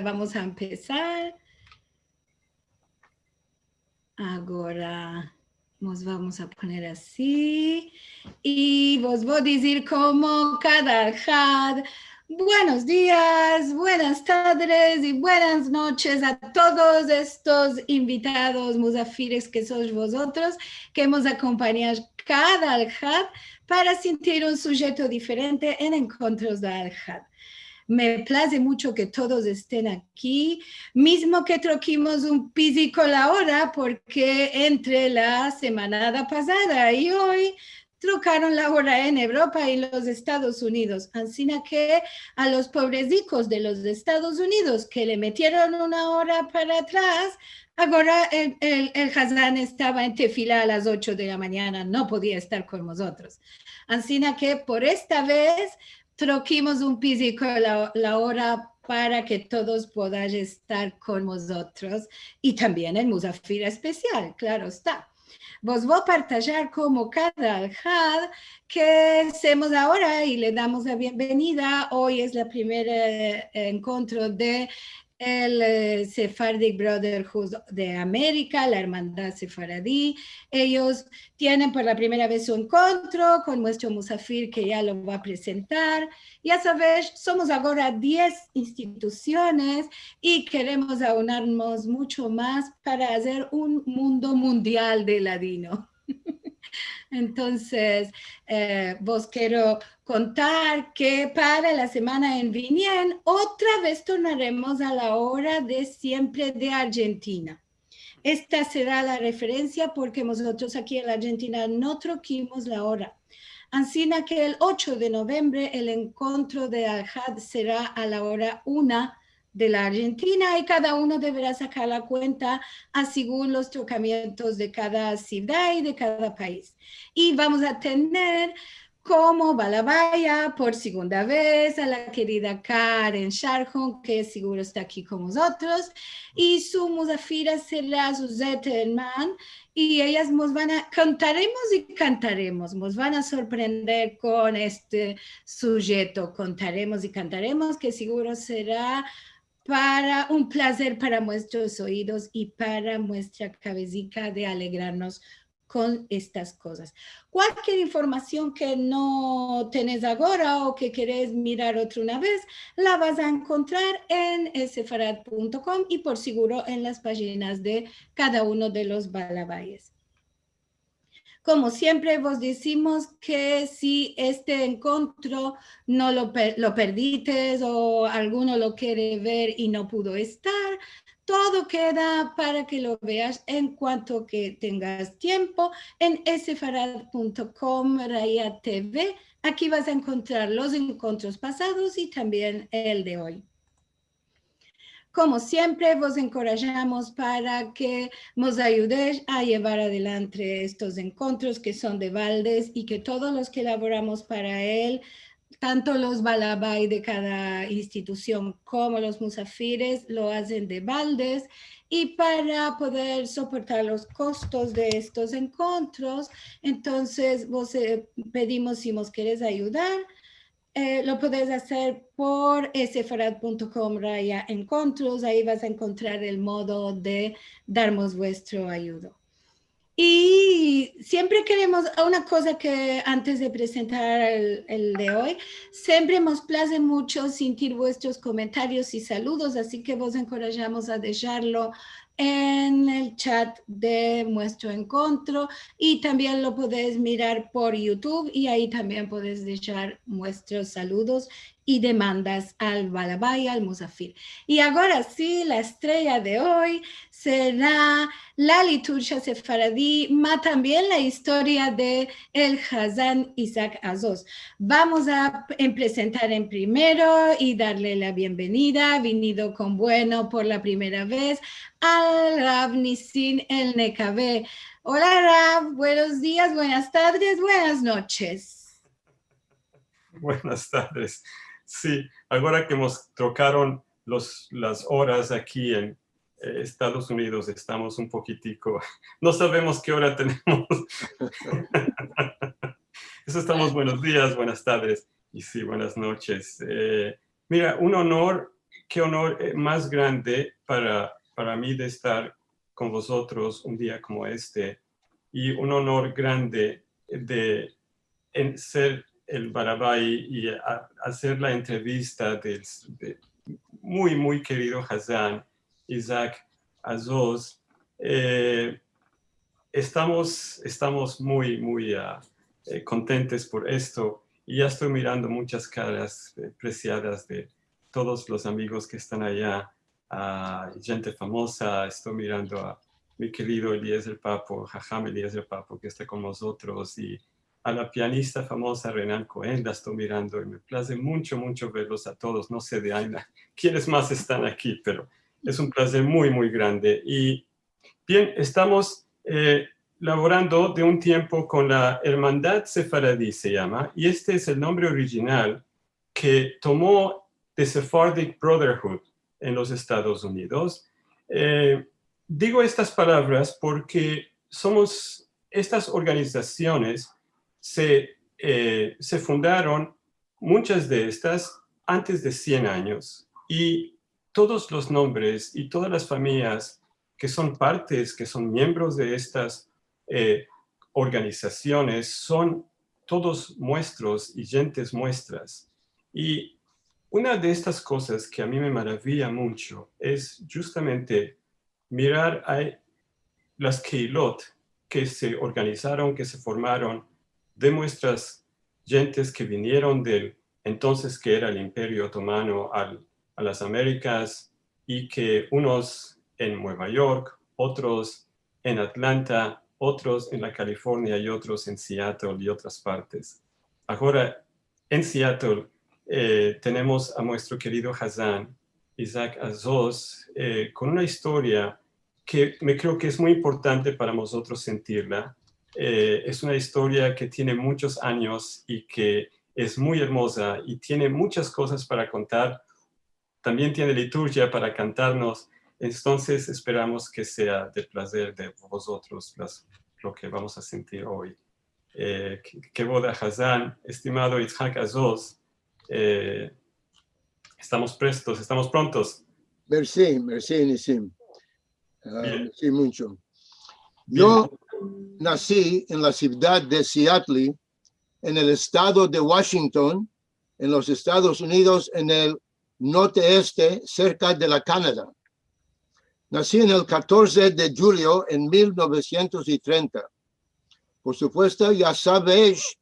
Vamos a empezar. Ahora nos vamos a poner así. Y vos voy a decir como cada had. Buenos días, buenas tardes y buenas noches a todos estos invitados musafires que sois vosotros, que hemos acompañado cada al-had para sentir un sujeto diferente en encuentros de al-had. Me place mucho que todos estén aquí, mismo que troquimos un físico la hora, porque entre la semana pasada y hoy trocaron la hora en Europa y los Estados Unidos. Así que a los pobrecicos de los Estados Unidos que le metieron una hora para atrás, ahora el Hazán estaba en Tefila a las 8 de la mañana, no podía estar con nosotros. Así que por esta vez troquimos un físico la hora para que todos podáis estar con nosotros y también el Musafir especial, claro está. Vos voy a partillar como cada al-had que hacemos ahora y le damos la bienvenida. Hoy es la primera encuentro de el Sephardic Brotherhood de América, la hermandad sefaradí. Ellos tienen por la primera vez un encuentro con nuestro Musafir que ya lo va a presentar. Ya sabes, somos ahora 10 instituciones y queremos aunarnos mucho más para hacer un mundo mundial de ladino. Entonces, vos quiero contar que para la semana en Vinien otra vez tornaremos a la hora de siempre de Argentina. Esta será la referencia porque nosotros aquí en la Argentina no troquimos la hora. Así que el 8 de noviembre el encuentro de al-had será a la hora 1 de la Argentina y cada uno deberá sacar la cuenta según los trocamientos de cada ciudad y de cada país. Y vamos a tener como balabaya por segunda vez a la querida Karen Sharhon, que seguro está aquí con nosotros, y su musafira será Suzette Herman, y ellas nos van a, cantaremos, nos van a sorprender con este sujeto, contaremos y cantaremos, que seguro será para un placer para nuestros oídos y para nuestra cabecita de alegrarnos con estas cosas. Cualquier información que no tenés ahora o que querés mirar otra una vez, la vas a encontrar en sefarad.com y por seguro en las páginas de cada uno de los balabayes. Como siempre vos decimos que si este encuentro no lo perdites o alguno lo quiere ver y no pudo estar, todo queda para que lo veas en cuanto que tengas tiempo en sefarad.com Raya TV. Aquí vas a encontrar los encuentros pasados y también el de hoy. Como siempre, vos encorajamos para que nos ayudéis a llevar adelante estos encuentros que son de baldes y que todos los que elaboramos para él, tanto los balabay de cada institución como los musafires, lo hacen de baldes. Y para poder soportar los costos de estos encuentros, entonces vos pedimos si nos querés ayudar. Lo puedes hacer por sefarad.com Raya encuentros, ahí vas a encontrar el modo de darnos vuestro ayudo. Y siempre queremos, una cosa que antes de presentar el de hoy, siempre nos place mucho sentir vuestros comentarios y saludos, así que vos encorajamos a dejarlo en el chat de nuestro encuentro y también lo podés mirar por YouTube y ahí también podés dejar vuestros saludos y demandas al balabay, al musafir. Y ahora sí, la estrella de hoy será la liturgia sefaradí, más también la historia de el Hazán Isaac Azos. Vamos a presentar en primero y darle la bienvenida, venido con bueno por la primera vez, al Rav Nisin El Nekabé. Hola Rav, buenos días, buenas tardes, buenas noches. Buenas tardes. Sí, ahora que nos trocaron las horas aquí en Estados Unidos, estamos un poquitico, no sabemos qué hora tenemos. Eso estamos buenos días, buenas tardes y sí, buenas noches. Mira, un honor qué honor más grande para mí de estar con vosotros un día como este, y un honor grande de ser el Barabai y hacer la entrevista de muy, muy querido Hazan, Isaac Azoz. Estamos muy, muy contentes por esto, y ya estoy mirando muchas caras preciadas de todos los amigos que están allá, gente famosa. Estoy mirando a mi querido Eliezer Papo, Jajam Eliezer Papo, que está con nosotros, y a la pianista famosa Renan Cohen. La estoy mirando y me place mucho, mucho verlos a todos. No sé de Aina quiénes más están aquí, pero es un placer muy, muy grande. Y bien, estamos laborando de un tiempo con la Hermandad Sefaradí, se llama, y este es el nombre original que tomó The Sephardic Brotherhood en los Estados Unidos. Digo estas palabras porque estas organizaciones se fundaron, muchas de estas, antes de 100 años, y todos los nombres y todas las familias que son partes, que son miembros de estas organizaciones, son todos muestros y gentes muestras. Y una de estas cosas que a mí me maravilla mucho es justamente mirar a las Keilot que se organizaron, que se formaron de nuestras gentes que vinieron del entonces que era el Imperio Otomano a las Américas, y que unos en Nueva York, otros en Atlanta, otros en la California y otros en Seattle y otras partes. Ahora, en Seattle tenemos a nuestro querido Hazan, Isaac Azoz, con una historia que me creo que es muy importante para nosotros sentirla. Es una historia que tiene muchos años y que es muy hermosa y tiene muchas cosas para contar. También tiene liturgia para cantarnos. Entonces esperamos que sea del placer de vosotros lo que vamos a sentir hoy. Que boda Hazan, estimado Itzhak Azoz. Estamos prontos. Merci, Nisim. Merci mucho. Bien. Yo nací en la ciudad de Seattle, en el estado de Washington, en los Estados Unidos, en el norte-este, cerca de la Canadá. Nací en el 14 de julio en 1930. Por supuesto, ya sabéis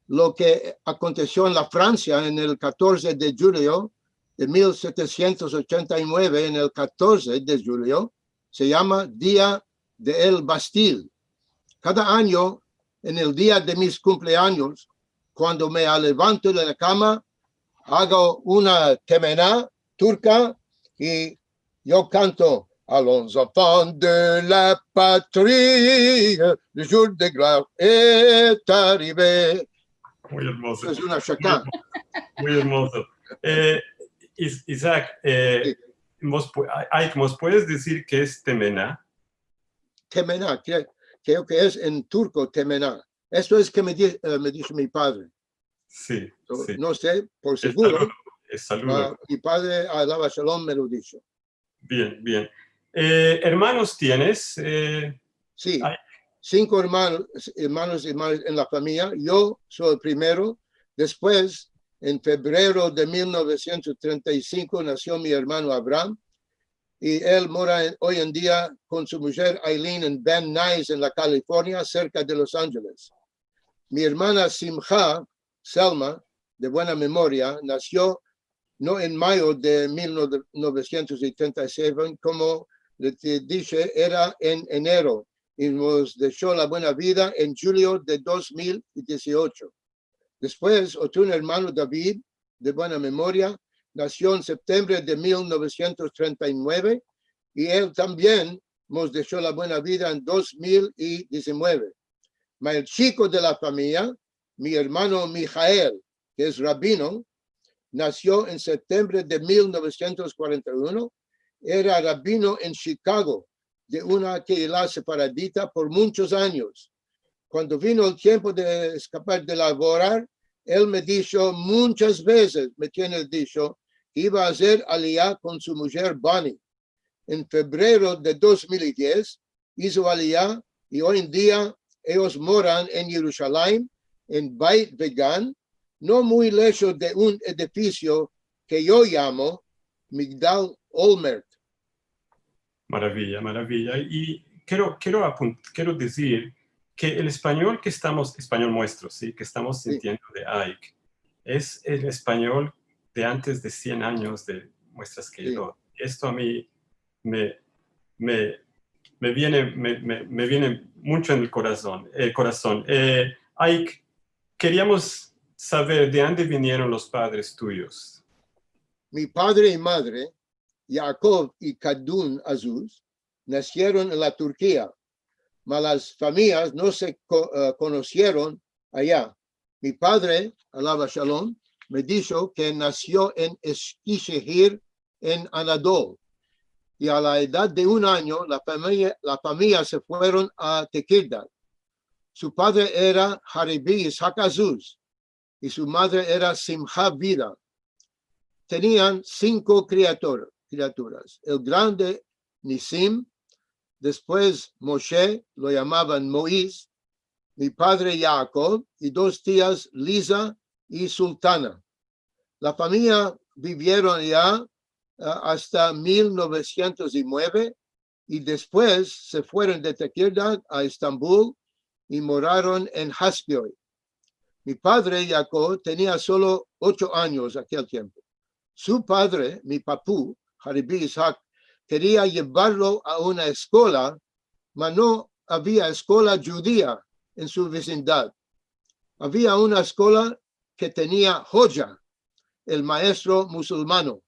lo que aconteció en la Francia en el 14 de julio de 1789, en el 14 de julio, se llama Día de el Bastille. Cada año, en el día de mis cumpleaños, cuando me levanto de la cama, hago una temená turca y yo canto a los enfants de la patrie, le jour de gloire est arrivé. Muy hermoso. Es una shaka. Muy hermoso. Isaac, Sí. ¿nos puedes decir qué es temená? Temená, creo que es en turco temená. Esto es que me dijo mi padre. Sí, sí. No sé, por seguro. Es saludo. Mi padre, Alaba Shalom, me lo dijo. Bien, bien. ¿Hermanos tienes? Sí, Ay. 5 hermanos en la familia. Yo soy el primero. Después, en febrero de 1935, nació mi hermano Abraham. Y él mora hoy en día con su mujer Aileen en Van Nuys, en la California, cerca de Los Ángeles. Mi hermana Simcha, Selma, de buena memoria, nació no en mayo de 1937, como te dije, era en enero, y nos dejó la buena vida en julio de 2018. Después, otro hermano David, de buena memoria, nació en septiembre de 1939, y él también nos dejó la buena vida en 2019. El chico de la familia, mi hermano Mijael, que es rabino, nació en septiembre de 1941, era rabino en Chicago, de una Keilah separadita por muchos años. Cuando vino el tiempo de escapar de laborar, él me dijo muchas veces, me tiene dicho, iba a hacer aliyah con su mujer Bonnie. En febrero de 2010 hizo aliyah y hoy en día ellos moran en Jerusalén, en Beit Vegan, no muy lejos de un edificio que yo llamo Migdal Olmert. Maravilla, maravilla. Y quiero decir que el español que estamos, español nuestro, ¿sí? Que estamos sintiendo de Ike, es el español de antes de 100 años de nuestras Keilot. Esto a mí me viene mucho en el corazón. Ike, queríamos saber de dónde vinieron los padres tuyos. Mi padre y madre, Jacob y Kadun Azuz, nacieron en la Turquía, mas las familias no se conocieron allá. Mi padre, alaba Shalom, me dijo que nació en Eskişehir, en Anadolu, y a la edad de 1 año la familia se fueron a Tekirdağ. Su padre era Haribi Ishaq Azuz y su madre era Simha Vida. Tenían 5 criaturas. El grande Nisim, después Moshe, lo llamaban Mois, mi padre Jacob y 2 tías, Lisa y Sultana. La familia vivieron ya hasta 1909 y después se fueron de Tekirdağ a Estambul y moraron en Haspioy. Mi padre Jacob tenía solo 8 años aquel tiempo. Su padre, mi papú, Haribi Ishaq, quería llevarlo a una escuela, mas no había escuela judía en su vecindad. Había una escuela que tenía Hoja, el maestro musulmano.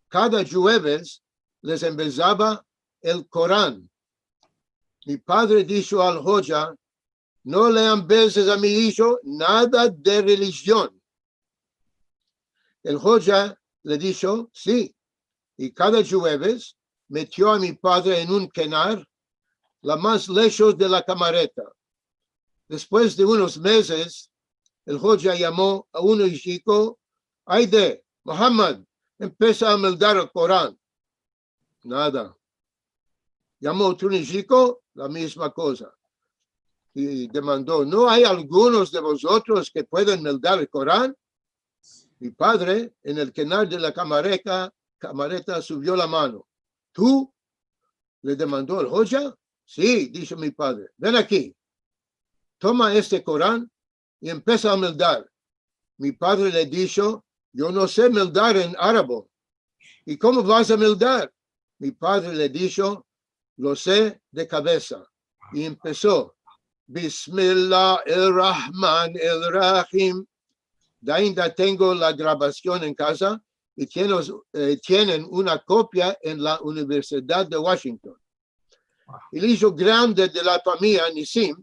Cada jueves les empezaba el Corán. Mi padre dijo al Hoja, no le empeces a mi hijo nada de religión. El Hoja le dijo, sí, y cada jueves metió a mi padre en un kenar, la más lejos de la camareta. Después de unos meses, el Hoja llamó a un chico, Aide, Muhammad, empieza a meldar el Corán. Nada. Llamó a otro chico, la misma cosa. Y demandó, ¿no hay algunos de vosotros que pueden meldar el Corán? Mi padre, en el kenar de la camareta subió la mano. ¿Tú? ¿Le demandó el Hoja? Sí, dijo mi padre. Ven aquí. Toma este Corán y empieza a meldar. Mi padre le dijo, yo no sé meldar en árabe. ¿Y cómo vas a meldar? Mi padre le dijo, lo sé de cabeza. Y empezó. Bismillahirrahmanirrahim. De ahí tengo la grabación en casa y tienen una copia en la Universidad de Washington. El hijo grande de la familia, Nisim,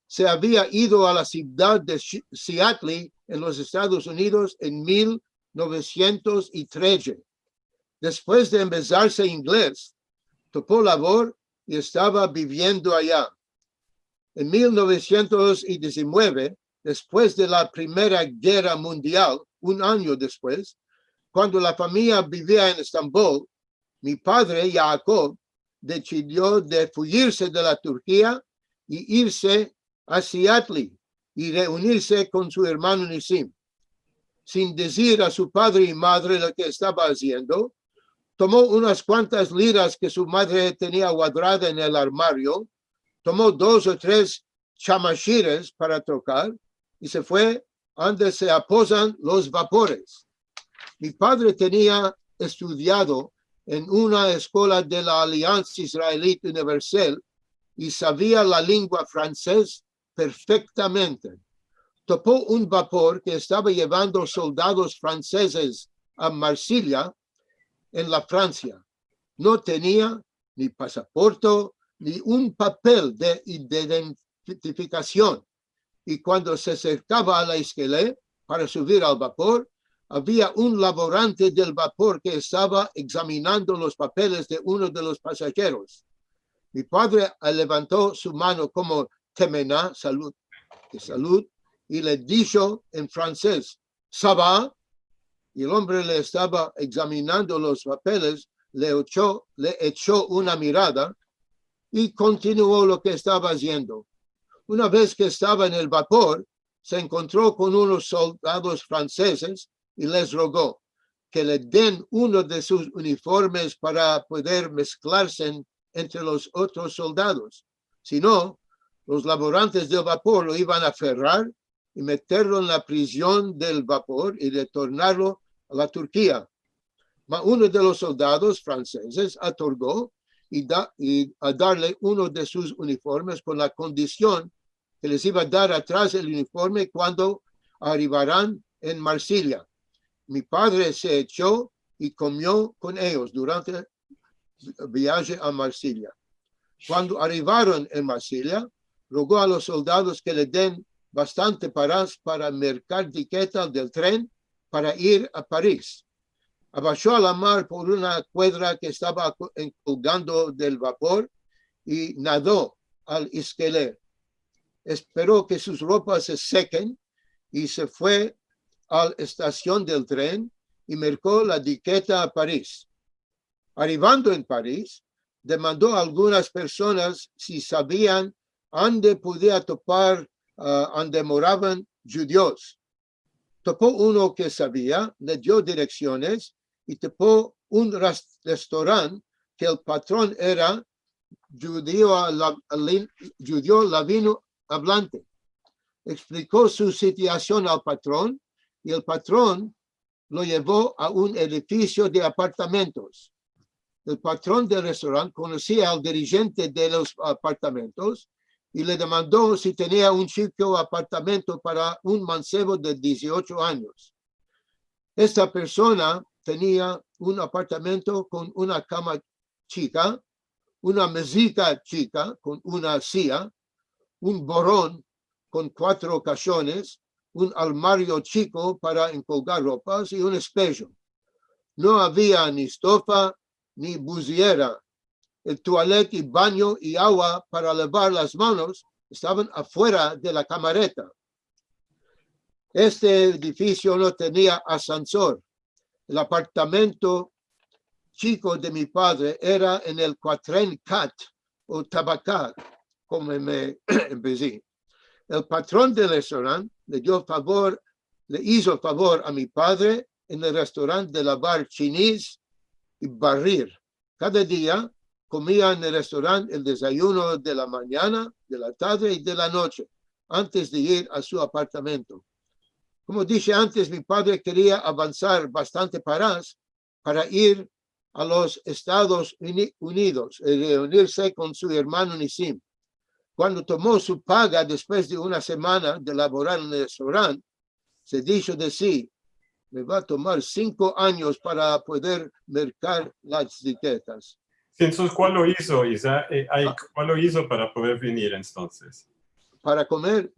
se había ido a la ciudad de Seattle en los Estados Unidos en 1913. Después de empezarse inglés, topó labor y estaba viviendo allá. En 1919, después de la Primera Guerra Mundial, 1 año después, cuando la familia vivía en Estambul, mi padre, Jacob, decidió de fugirse de la Turquía y irse a Seattle y reunirse con su hermano Nisim. Sin decir a su padre y madre lo que estaba haciendo, tomó unas cuantas liras que su madre tenía guardadas en el armario, tomó 2 o 3 chamashires para tocar y se fue donde se aposan los vapores. Mi padre tenía estudiado en una escuela de la Alianza Israelita Universal y sabía la lengua francés perfectamente. Topó un vapor que estaba llevando soldados franceses a Marsella, en la Francia. No tenía ni pasaporte ni un papel de identificación. Y cuando se acercaba a la escalera para subir al vapor, había un laborante del vapor que estaba examinando los papeles de uno de los pasajeros. Mi padre levantó su mano como temena, salud, y le dijo en francés, ¿ça va? y el hombre le estaba examinando los papeles, le echó una mirada y continuó lo que estaba haciendo. Una vez que estaba en el vapor, se encontró con unos soldados franceses y les rogó que le den uno de sus uniformes para poder mezclarse entre los otros soldados. Si no, los laborantes del vapor lo iban a aferrar y meterlo en la prisión del vapor y retornarlo a la Turquía. Mas uno de los soldados franceses otorgó y a darle uno de sus uniformes con la condición que les iba a dar atrás el uniforme cuando arribarán en Marsella. Mi padre se echó y comió con ellos durante el viaje a Marsella. Cuando arribaron en Marsella, rogó a los soldados que le den bastante para mercar tiquetas del tren para ir a París. Abachó a la mar por una cuadra que estaba colgando del vapor y nadó al Esquelé. Esperó que sus ropas se sequen y se fue a la estación del tren y mercó la tiqueta a París. Arribando en París, demandó a algunas personas si sabían dónde podía topar, donde moraban judíos. Topó uno que sabía, le dio direcciones y topó un restaurante que el patrón era judío ladino hablante. Explicó su situación al patrón y el patrón lo llevó a un edificio de apartamentos. El patrón del restaurante conocía al dirigente de los apartamentos y le demandó si tenía un chico apartamento para un mancebo de 18 años. Esta persona tenía un apartamento con una cama chica, una mesita chica con una silla, un borrón con 4 cajones, un armario chico para encolgar ropas y un espejo. No había ni estufa ni buziera. El toilette y baño y agua para lavar las manos estaban afuera de la camareta. Este edificio no tenía ascensor. El apartamento chico de mi padre era en el Quatren Cat o Tabacat, como me empecé. El patrón del restaurante le hizo favor a mi padre en el restaurante de lavar chinis y barrir. Cada día comía en el restaurante el desayuno de la mañana, de la tarde y de la noche, antes de ir a su apartamento. Como dije antes, mi padre quería avanzar bastante para ir a los Estados Unidos y reunirse con su hermano Nisim. Cuando tomó su paga después de una semana de laborar en el restaurante, se dijo de sí, me va a tomar 5 años para poder mercar las etiquetas. Entonces, ¿cuál lo hizo, Isa? ¿Cuál lo hizo para poder venir entonces? Para comer.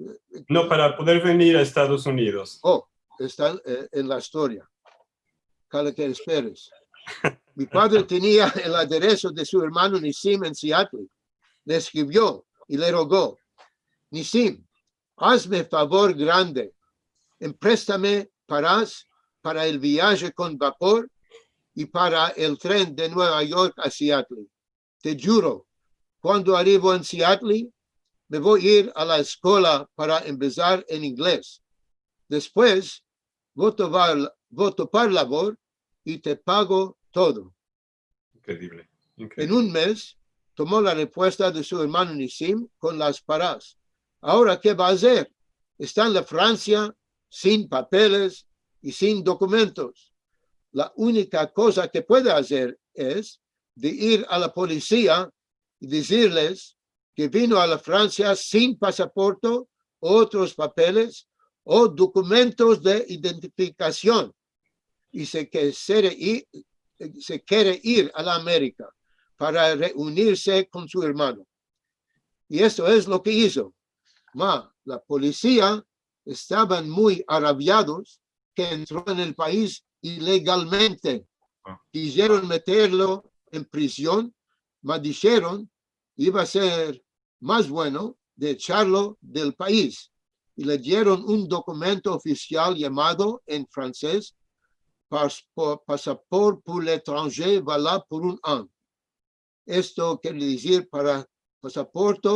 No, para poder venir a Estados Unidos. Oh, está en la historia. Cada que esperes. Mi padre tenía el aderezo de su hermano Nisim en Seattle. Le escribió y le rogó, Nisim, hazme favor grande, empréstame para el viaje con vapor y para el tren de Nueva York a Seattle. Te juro, cuando arribo en Seattle, me voy a ir a la escuela para empezar en inglés. Después, voy a topar labor y te pago todo. Increíble. En un mes, tomó la respuesta de su hermano Nisim con las paras. Ahora, ¿qué va a hacer? Está en la Francia sin papeles y sin documentos. La única cosa que puede hacer es de ir a la policía y decirles que vino a la Francia sin pasaporte, otros papeles o documentos de identificación y se quiere ir a la América para reunirse con su hermano. Y eso es lo que hizo. La policía estaban muy agraviados que entró en el país ilegalmente. Quisieron meterlo en prisión, mas dijeron iba a ser más bueno de echarlo del país. Y le dieron un documento oficial llamado en francés Passeport pour l'étranger valable por un año. Esto quiere decir para pasaporte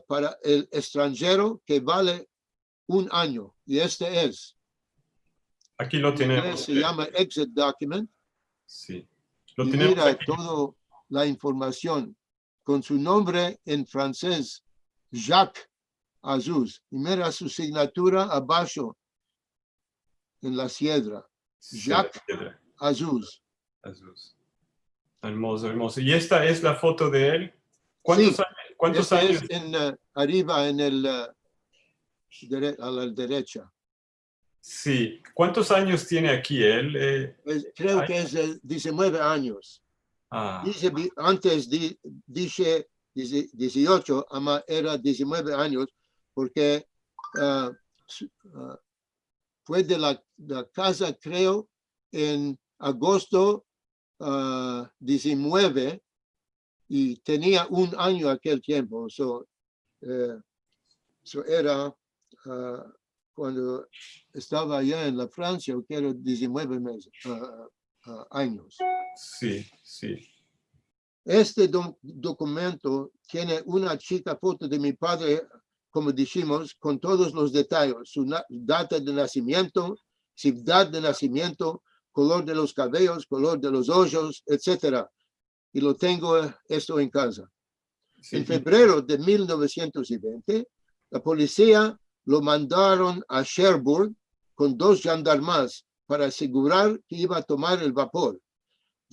para el extranjero que vale un año. Y este es. Aquí lo En inglés tenemos. se llama exit document. Sí. Lo Y tenemos mira aquí. toda la información con su nombre en francés, Jacques Azuz. Y mira su signatura abajo en la sierra, Jacques Azuz. Azuz. Hermoso, hermoso. ¿Y esta es la foto de él? Sí, ¿Cuántos este años? es en, arriba en el, a la derecha. Sí. ¿Cuántos años tiene aquí él? Creo que es 19 años. Ah, Antes dije 18, ama era 19 años, porque fue de la casa, creo, en agosto 19, y tenía un año aquel tiempo. So era cuando estaba allá en la Francia, que era 19 meses, años. sí, sí. Este documento tiene una chica foto de mi padre, como dijimos, con todos los detalles, su data de nacimiento, ciudad de nacimiento, color de los cabellos, color de los ojos, etc. Y lo tengo esto en casa. Sí. En febrero de 1920, la policía lo mandaron a Cherbourg con 2 gendarmes para asegurar que iba a tomar el vapor.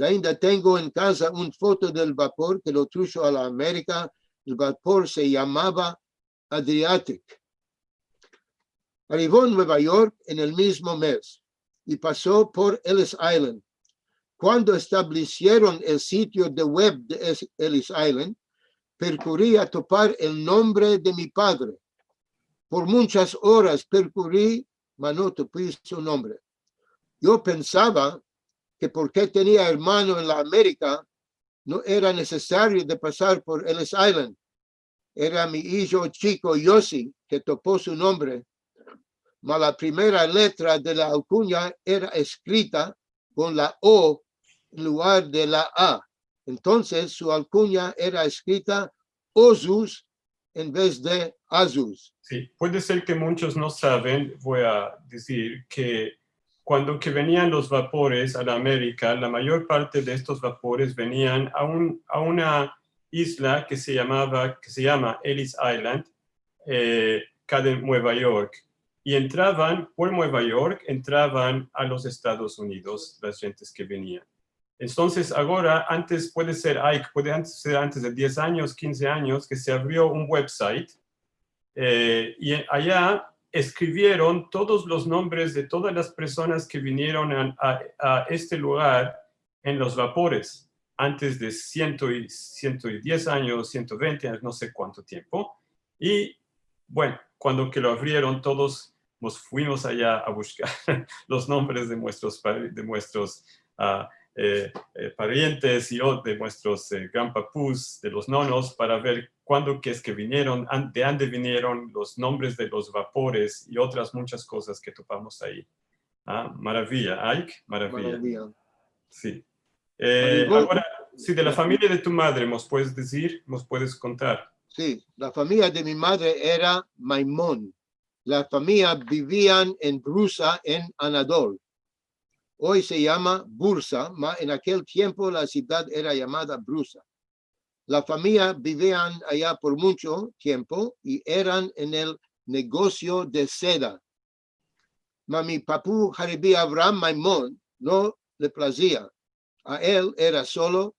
Ainda tengo en casa una foto del vapor que lo trajo a la América. El vapor se llamaba Adriatic. Arribó en Nueva York en el mismo mes y pasó por Ellis Island. Cuando establecieron el sitio de web de Ellis Island, percurrí a topar el nombre de mi padre. Por muchas horas percurrí, mas no topé su nombre. Yo pensaba que porque tenía hermano en la América, no era necesario de pasar por Ellis Island. Era mi hijo chico Yossi que topó su nombre, mas la primera letra de la alcuña era escrita con la O en lugar de la A. Entonces su alcuña era escrita Ozus en vez de Azuz. Sí, puede ser que muchos no saben, voy a decir, que cuando que venían los vapores a la América, la mayor parte de estos vapores venían a una isla que se llama Ellis Island, acá de Nueva York. Y entraban por Nueva York, entraban a los Estados Unidos las gentes que venían. Entonces, ahora, antes puede ser Ike, puede ser antes de 10 años, 15 años, que se abrió un website y allá escribieron todos los nombres de todas las personas que vinieron a este lugar en los vapores antes de 110 años, 120 años, no sé cuánto tiempo. Y bueno, cuando que lo abrieron, todos nos fuimos allá a buscar los nombres de nuestros parientes y de nuestros grandpapús, de los nonos, para ver cuándo que es que vinieron, de dónde vinieron, los nombres de los vapores y otras muchas cosas que topamos ahí. Ah, maravilla, Ike, maravilla. Sí. Ahora, sí, de la familia de tu madre, ¿nos puedes decir? ¿Nos puedes contar? Sí, la familia de mi madre era Maimón. La familia vivían en Brusa, en Anadol. Hoy se llama Bursa, mas en aquel tiempo la ciudad era llamada Brusa. La familia vivían allá por mucho tiempo y eran en el negocio de seda. Mas mi papú Jaribí Abraham Maimón no le placía. A él era solo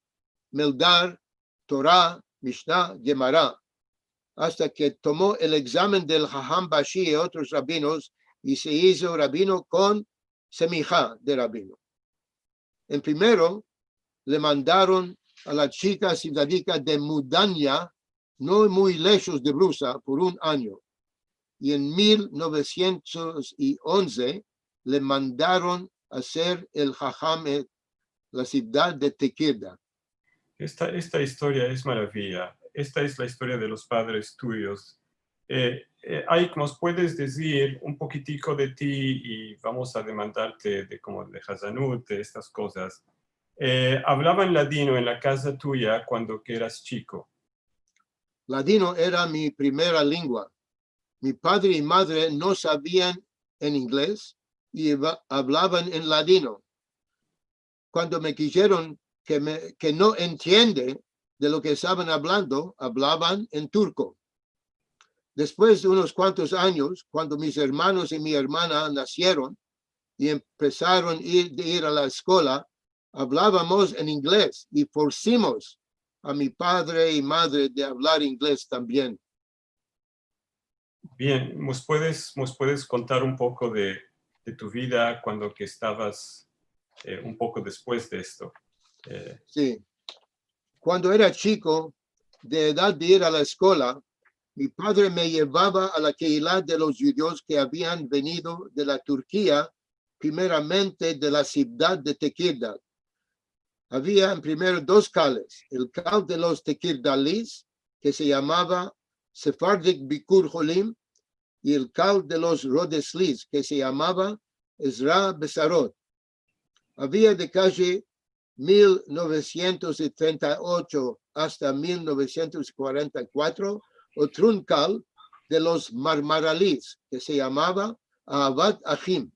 Meldar, Torah, Mishnah, Gemara, hasta que tomó el examen del Jajam Bashi y otros rabinos y se hizo rabino con semijá de rabino. En primero le mandaron a la chica ciudadica de Mudanya, no muy lejos de Brusa, por un año. Y en 1911 le mandaron a hacer el Jajam en la ciudad de Tequila. Esta historia es maravilla. Esta es la historia de los padres tuyos. Ike, ¿nos puedes decir un poquitico de ti y vamos a demandarte de como de Hazanut, de estas cosas? ¿Hablaban ladino en la casa tuya cuando que eras chico? Ladino era mi primera lengua. Mi padre y madre no sabían en inglés y hablaban en ladino. Cuando me dijeron que no entiende de lo que estaban hablando, hablaban en turco. Después de unos cuantos años, cuando mis hermanos y mi hermana nacieron y empezaron a ir a la escuela, hablábamos en inglés y forzamos a mi padre y madre de hablar inglés también. Bien, ¿nos puedes contar un poco de tu vida cuando que estabas un poco después de esto? Sí. Cuando era chico, de edad de ir a la escuela, mi padre me llevaba a la Keilah de los judíos que habían venido de la Turquía, primeramente de la ciudad de Tekirdal. Había en primero dos cales, el cal de los Tekirdalis, que se llamaba Sephardic Bikur Jolim, y el cal de los Rodeslis, que se llamaba Ezra Besarot. Había de calle 1938 hasta 1944 otro un cal de los Marmaralis, que se llamaba Ahavat Achim,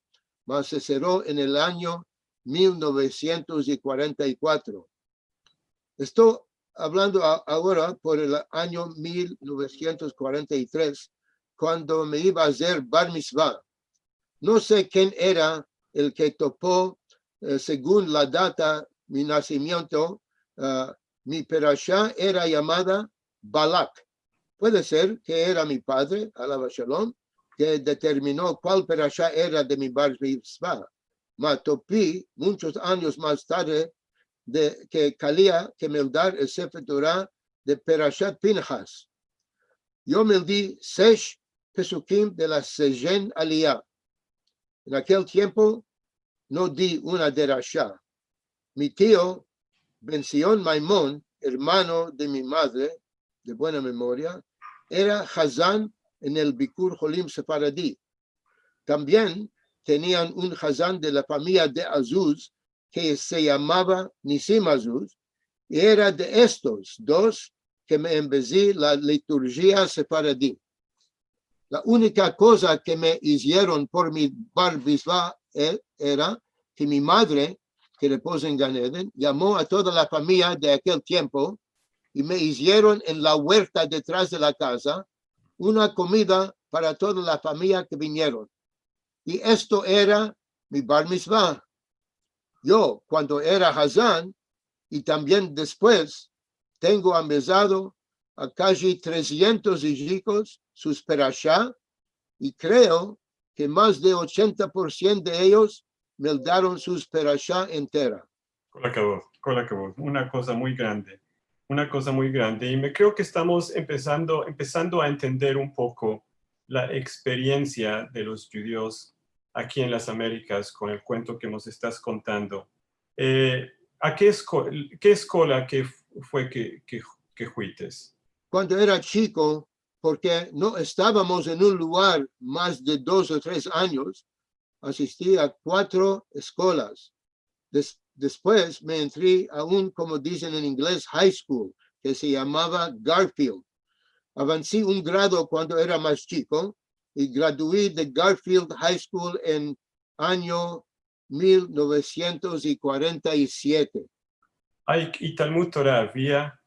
mas se cerró en el año 1944. Estoy hablando ahora por el año 1943, cuando me iba a hacer Bar Mitzvah. No sé quién era el que topó, según la data, mi nacimiento, mi perashá era llamada Balak. Puede ser que era mi padre, alaba Shalom, que determinó cuál perashá era de mi Bar Mitzvah. Ma topí muchos años más tarde de que Calía que me dar el Sefer Torah de Perashat Pinchas. Yo me di 6 pesukim de la Sejen Aliyah. En aquel tiempo no di una derashá. Mi tío, Ben Sion Maimón, hermano de mi madre, de buena memoria, era Hazán en el Bikur Jolim Sefaradí. También tenían un Hazán de la familia de Azuz que se llamaba Nisim Azuz, y era de estos dos que me embezí la liturgia sefaradí. La única cosa que me hicieron por mi Bar Mitzvah era que mi madre, que reposa en Gan Eden, llamó a toda la familia de aquel tiempo y me hicieron en la huerta detrás de la casa una comida para toda la familia que vinieron. Y esto era mi Bar Mitzvah. Yo, cuando era Hazán, y también después, tengo amesado a casi 300 hijos, sus perashá, y creo que más de 80% de ellos me daron sus perashá entera. Con la voz, una cosa muy grande, y me creo que estamos empezando a entender un poco la experiencia de los judíos aquí en las Américas con el cuento que nos estás contando. ¿A qué escuela fue que fuiste? Cuando era chico, porque no estábamos en un lugar más de 2 o 3 años, asistí a 4 escuelas. Después me entré a un, como dicen en inglés, high school, que se llamaba Garfield. Avancé un grado cuando era más chico y gradué de Garfield High School en año 1947. ¿Y Talmud Torah había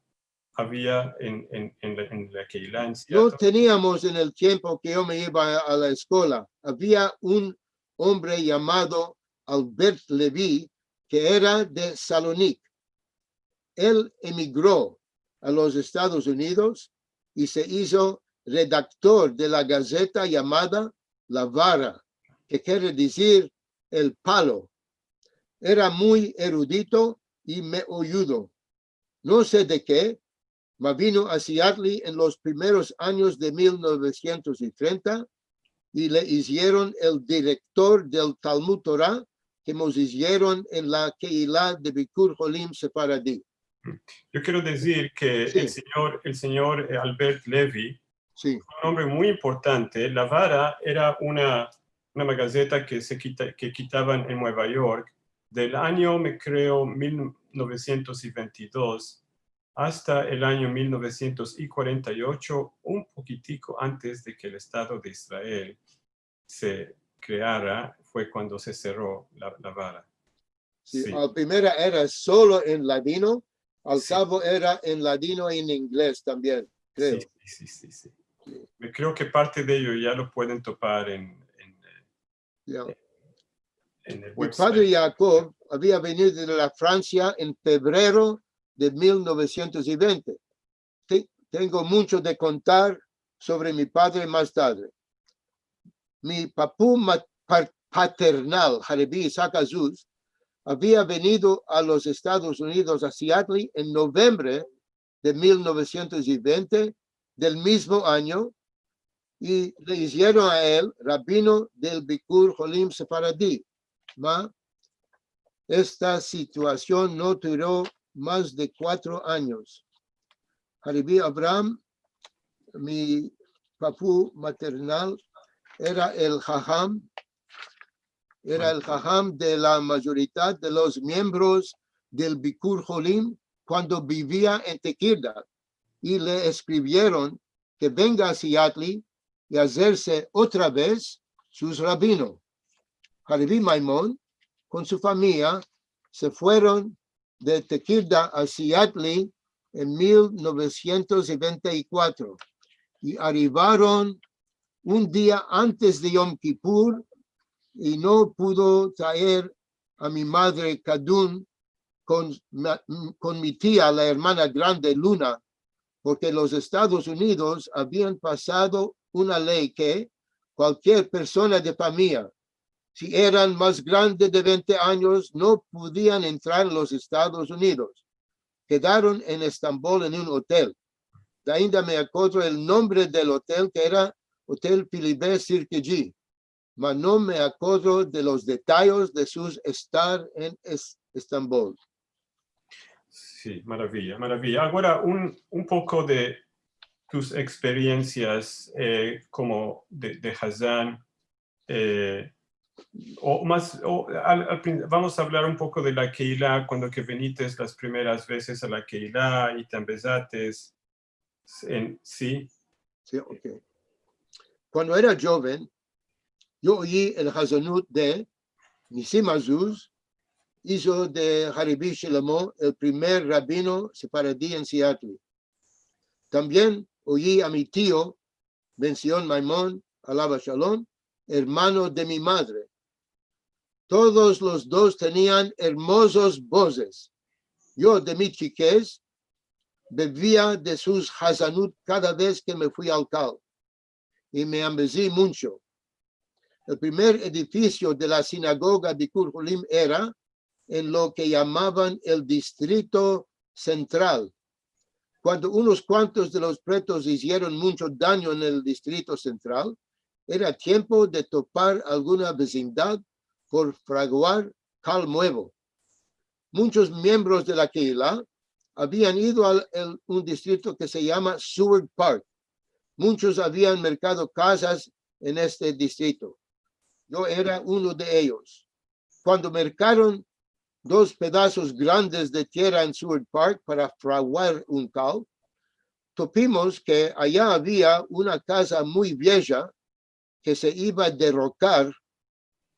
en la Keilah? No teníamos en el tiempo que yo me iba a la escuela. Había un hombre llamado Albert Levy que era de Salonique. Él emigró a los Estados Unidos y se hizo redactor de la gaceta llamada La Vara, que quiere decir el palo. Era muy erudito y meolludo. No sé de qué, mas vino a Seattle en los primeros años de 1930 y le hicieron el director del Talmud Torah que nos hicieron en la Keilah de Bikur Jolim Sefaradí. Yo quiero decir que Sí. el señor Albert Levy Sí, un hombre muy importante. La vara era una magazeta que que quitaban en Nueva York del año, me creo, 1922 hasta el año 1948, un poquitico antes de que el Estado de Israel se creara, fue cuando se cerró la vara. sí. Sí, Al primera era solo en ladino, al sí, cabo era en ladino y en inglés también, creo. sí. Me creo que parte de ello ya lo pueden topar Ya. en el Mi padre website. Jacob había venido de la Francia en febrero de 1920. Tengo mucho de contar sobre mi padre más tarde. Mi papú paternal, Jarebi Isaac Azuz, había venido a los Estados Unidos, a Seattle, en noviembre de 1920 del mismo año, y le hicieron a él rabino del Bikur Jolim Sefaradí. Esta situación no duró más de 4 años. Haribi Abraham, mi papú maternal, era el jajam de la mayoría de los miembros del Bikur Jolim cuando vivía en Tequila, y le escribieron que venga a Seattle y hacerse otra vez sus rabinos. Haribi Maimón, con su familia, se fueron de Tequila a Seattle en 1924 y arribaron un día antes de Yom Kippur, y no pudo traer a mi madre Kadun con mi tía, la hermana grande Luna, porque los Estados Unidos habían pasado una ley que cualquier persona de familia, si eran más grandes de 20 años, no podían entrar en los Estados Unidos. Quedaron en Estambul en un hotel. Ainda me acuerdo el nombre del hotel, que era Hotel Philibert Cirquegi, mas no me acuerdo de los detalles de su estar en Estambul. Sí, maravilla. Ahora, un poco de tus experiencias como de Hazán, vamos a hablar un poco de la Keilah, cuando que viniste las primeras veces a la Keilah y te empezaste sí. Sí, okay. Cuando era joven, yo oí el Hazanut de Nisim Azuz, hizo de Haribi Shlomo el primer rabino sefaradí en Seattle. También oí a mi tío, Ben Zion Maimón, alaba Shalom, hermano de mi madre. Todos los dos tenían hermosos voces. Yo, de mi chiquez, bebía de sus Hazanut cada vez que me fui al Cal, y me embecí mucho. El primer edificio de la sinagoga Bikur Jolim era en lo que llamaban el Distrito Central. Cuando unos cuantos de los pretos hicieron mucho daño en el Distrito Central, era tiempo de topar alguna vecindad por fraguar cal nuevo. Muchos miembros de la Keilah habían ido a un distrito que se llama Seward Park. Muchos habían mercado casas en este distrito. Yo era uno de ellos. Cuando mercaron 2 pedazos grandes de tierra en Seward Park para fraguar un cal, topimos que allá había una casa muy vieja que se iba a derrocar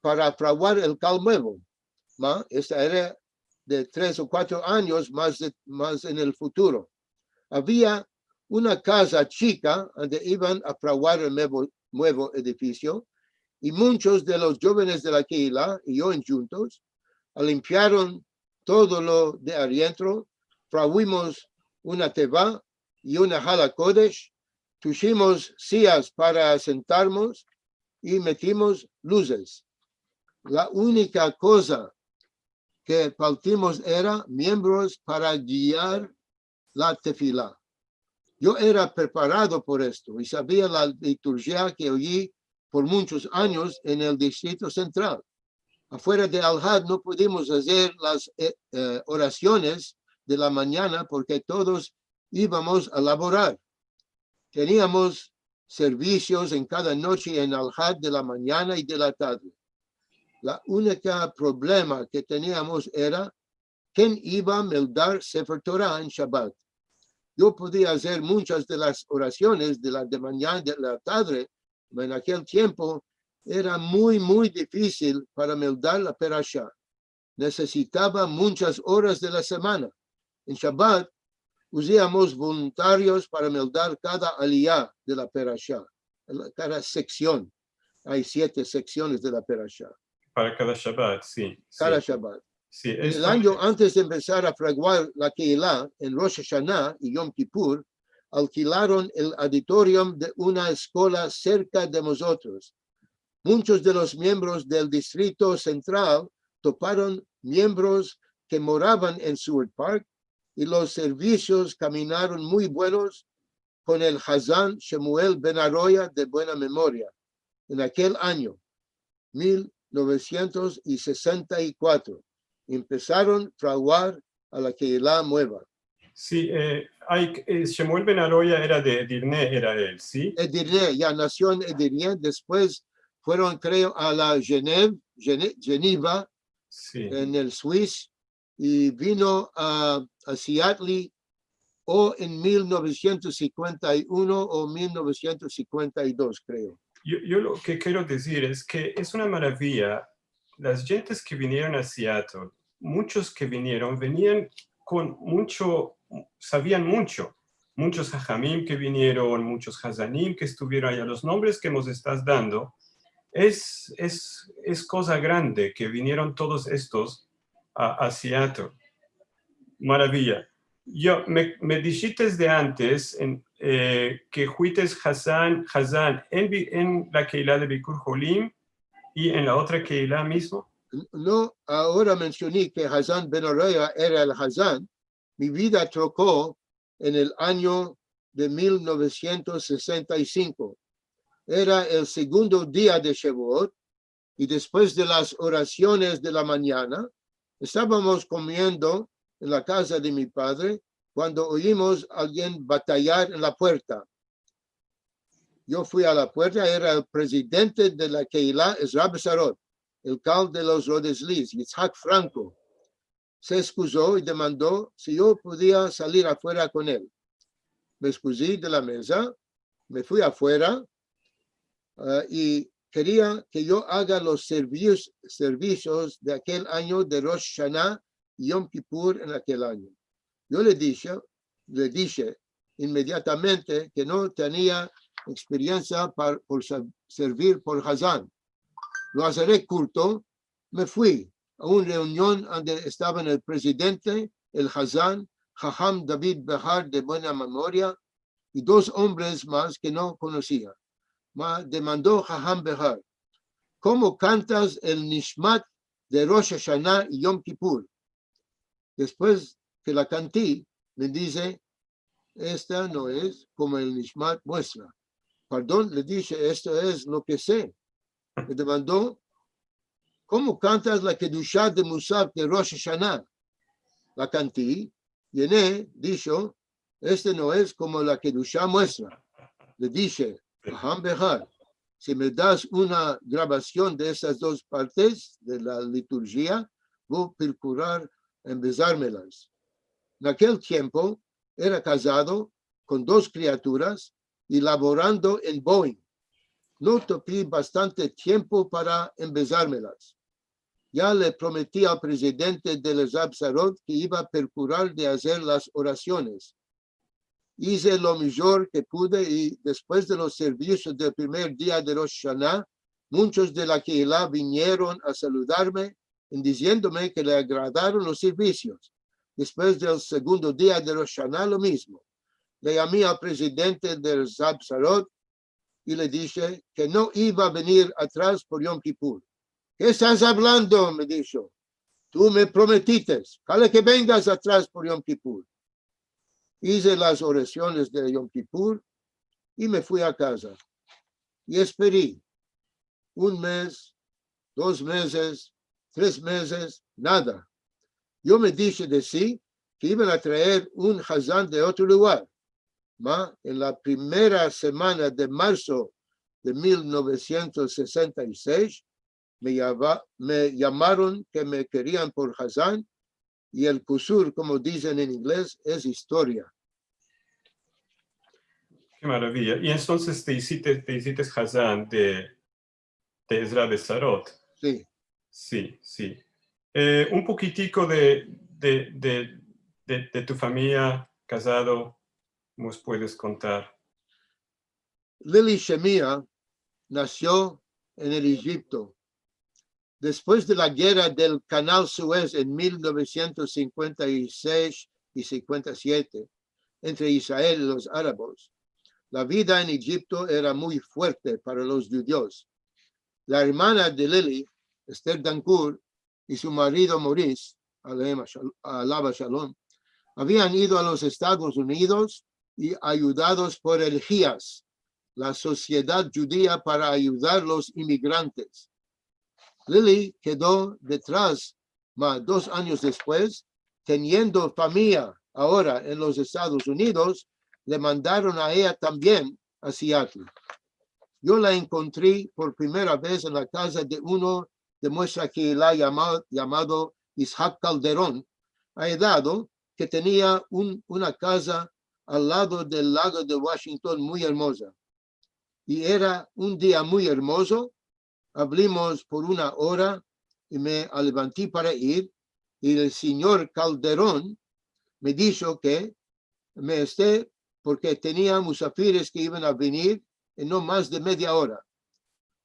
para fraguar el cal nuevo. Esta era de 3 o 4 años más en el futuro. Había una casa chica donde iban a fraguar el nuevo edificio, y muchos de los jóvenes de la Keilah y yo juntos limpiaron todo lo de adentro, fraguimos una teva y una hala kodesh, pusimos sillas para sentarnos y metimos luces. La única cosa que faltimos era miembros para guiar la tefilá. Yo era preparado por esto y sabía la liturgia que oí por muchos años en el Distrito Central. Afuera de Al-Had no pudimos hacer las oraciones de la mañana porque todos íbamos a laborar. Teníamos servicios en cada noche en Al-Had de la mañana y de la tarde. La única problema que teníamos era quién iba a meldar Sefer Torah en Shabbat. Yo podía hacer muchas de las oraciones de la de mañana y de la tarde, pero en aquel tiempo era muy difícil para meldar la perashá. Necesitaba muchas horas de la semana. En Shabbat usábamos voluntarios para meldar cada aliyah de la perashá, cada sección. Hay 7 secciones de la perashá. Para cada Shabbat, sí. Cada sí. Shabbat. Sí, En el año antes de empezar a fraguar la Keilah, en Rosh Hashanah y Yom Kippur, alquilaron el auditorium de una escuela cerca de nosotros. Muchos de los miembros del distrito central toparon miembros que moraban en Seward Park y los servicios caminaron muy buenos con el Hazán Shemuel Ben Aroya de buena memoria. En aquel año, 1964, empezaron a fraguar a la Keilah nueva. Sí, Shemuel Ben Aroya era de Edirne, era él, ¿sí? Edirne, ya nació en Edirne, después fueron, creo, a la Geneva, Sí. en el Suiza, y vino a Seattle o en 1951 o 1952, creo. Yo lo que quiero decir es que es una maravilla. Las gentes que vinieron a Seattle, muchos que vinieron, venían con mucho, sabían mucho. Muchos hajamim que vinieron, muchos hazanim que estuvieron allá. Los nombres que nos estás dando, es cosa grande que vinieron todos estos a Seattle. Maravilla. Yo, me dijiste de antes que fuiste Hazán en la Keilah de Bikur Jolim y en la otra Keilah mismo. No, ahora mencioné que Hazán Ben Aroya era el Hazán. Mi vida trocó en el año de 1965. Era el segundo día de Shavuot y después de las oraciones de la mañana, estábamos comiendo en la casa de mi padre cuando oímos a alguien batallar en la puerta. Yo fui a la puerta, era el presidente de la Keilah, Ezra Besarot, el cal de los Rodeslis, Yitzhak Franco. Se excusó y demandó si yo podía salir afuera con él. Me excusé de la mesa, me fui afuera y quería que yo haga los servicios de aquel año de Rosh Hashanah y Yom Kippur en aquel año. Yo le dije inmediatamente que no tenía experiencia por servir por Hazán. Lo haré culto, me fui a una reunión donde estaban el presidente, el Hazán, Jajam David Behar de buena memoria y 2 hombres más que no conocía. Demandó Jajam Behar, ¿cómo cantas el Nishmat de Rosh Hashanah y Yom Kippur? Después que la canté, me dice, esta no es como el Nishmat muestra. Perdón, le dije, esto es lo que sé. Me demandó, ¿cómo cantas la Kedushá de Musaf de Rosh Hashanah? La canté, llené, dijo, este no es como la Kedushá muestra. Le dije, Jajam Behar, si me das una grabación de esas 2 partes de la liturgia, voy a procurar empezármelas. En aquel tiempo era casado con 2 criaturas y laborando en Boeing. No topé bastante tiempo para empezármelas. Ya le prometí al presidente del Zabzarot que iba a procurar de hacer las oraciones. Hice lo mejor que pude y después de los servicios del primer día de Rosh Hashanah, muchos de la Keilah vinieron a saludarme y diciéndome que le agradaron los servicios. Después del segundo día de Rosh Hashanah, lo mismo. Le llamé al presidente del Zabzarot y le dije que no iba a venir atrás por Yom Kippur. ¿Qué estás hablando? Me dijo. Tú me prometiste. Ojalá que vengas atrás por Yom Kippur. Hice las oraciones de Yom Kippur y me fui a casa. Y esperé 1 mes, 2 meses, 3 meses, nada. Yo me dije de sí que iban a traer un Hazán de otro lugar. En la primera semana de marzo de 1966, me llamaron que me querían por Hazán, y el kusur, como dicen en inglés, es historia. Qué maravilla. Y entonces te hiciste Hazán de Ezra de Sarot. Sí. Sí, sí. Un poquitico de tu familia casado, ¿nos puedes contar? Lili Shemia nació en el Egipto. Después de la guerra del Canal Suez en 1956 y 57, entre Israel y los árabes, la vida en Egipto era muy fuerte para los judíos. La hermana de Lili, Esther Dancourt, y su marido Maurice, alaba Shalom, habían ido a los Estados Unidos y ayudados por el GIAS, la Sociedad Judía para ayudar a los inmigrantes. Lili quedó detrás, más 2 años después, teniendo familia ahora en los Estados Unidos, le mandaron a ella también a Seattle. Yo la encontré por primera vez en la casa de uno de nuestra Keilah llamado Isaac Calderón, ayudado, que tenía una casa al lado del lago de Washington muy hermosa. Y era un día muy hermoso. Hablamos por 1 hora y me levanté para ir, y el señor Calderón me dijo que me esté porque tenía musafires que iban a venir en no más de media hora.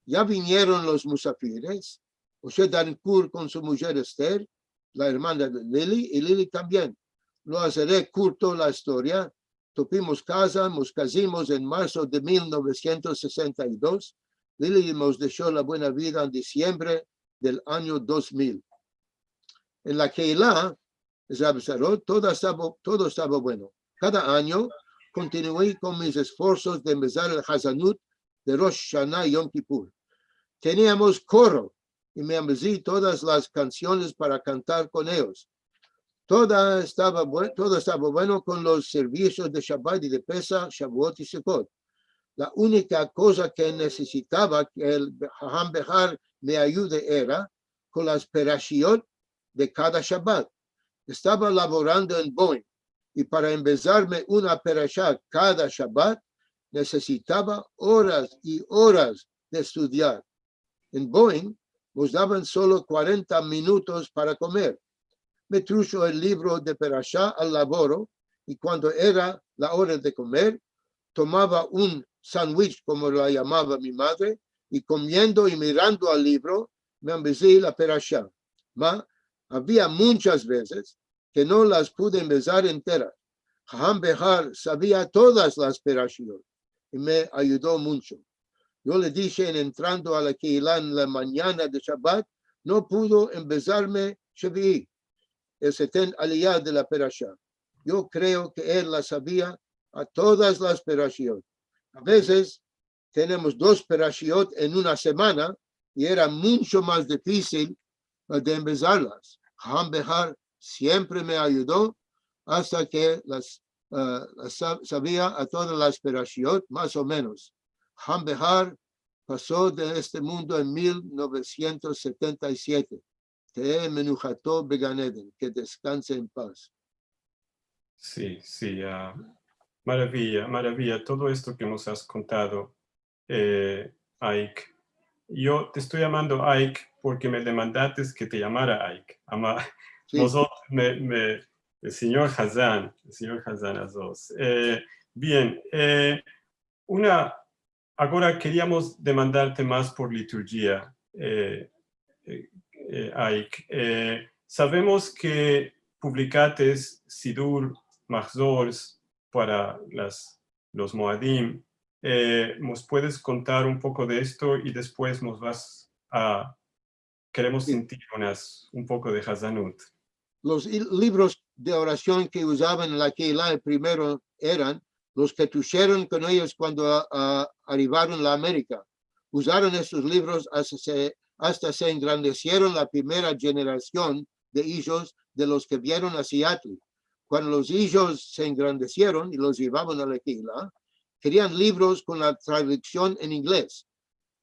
Ya vinieron los musafires, José Dancourt con su mujer Esther, la hermana de Lili, y Lili también. Lo haré corto la historia. Tuvimos casa, nos casimos en marzo de 1962. Lili nos dejó la buena vida en diciembre del año 2000. En la Keilah, todo estaba bueno. Cada año continué con mis esfuerzos de empezar el Hazanut de Rosh Hashanah y Yom Kippur. Teníamos coro y me empecé todas las canciones para cantar con ellos. Todo estaba bueno con los servicios de Shabbat y de Pesach, Shavuot y Sukkot. La única cosa que necesitaba que el Haham Behar me ayude era con las perashiot de cada Shabbat. Estaba laborando en Boeing, y para empezarme una perashá cada Shabbat necesitaba horas y horas de estudiar. En Boeing nos daban solo 40 minutos para comer. Me trujo el libro de perashá al laboro, y cuando era la hora de comer, tomaba un sándwich, como la llamaba mi madre, y comiendo y mirando al libro, me empecé la perashá. Había muchas veces que no las pude empezar enteras. Haham Behar sabía todas las perashiot y me ayudó mucho. Yo le dije, entrando a la Keilah en la mañana de Shabbat, no pudo empezarme Shvi'i, el Seten Aliyah de la perashá. Yo creo que él la sabía a todas las perashiot. A veces tenemos 2 perashiot en una semana y era mucho más difícil de empezarlas. Haham Behar siempre me ayudó hasta que las sabía a todas las perashiot, más o menos. Haham Behar pasó de este mundo en 1977. Te'eh menujato began Eden, que descanse en paz. Sí, sí, maravilla, maravilla. Todo esto que nos has contado, Ike. Yo te estoy llamando Ike porque me demandaste que te llamara Ike. Sí. Nosotros, el señor Hazán Azos. Bien, ahora queríamos demandarte más por liturgia, Ike. Sabemos que publicaste Sidur Mahzors para los Moadim. ¿Nos puedes contar un poco de esto y después queremos sentir un poco de Hazanut? Los libros de oración que usaban en la Keilah primero eran los que trajeron con ellos cuando arribaron a la América. Usaron estos libros hasta se engrandecieron la primera generación de ellos, de los que vieron a Seattle. cuando los hijos se engrandecieron y los llevaban a la Keilah, querían libros con la traducción en inglés.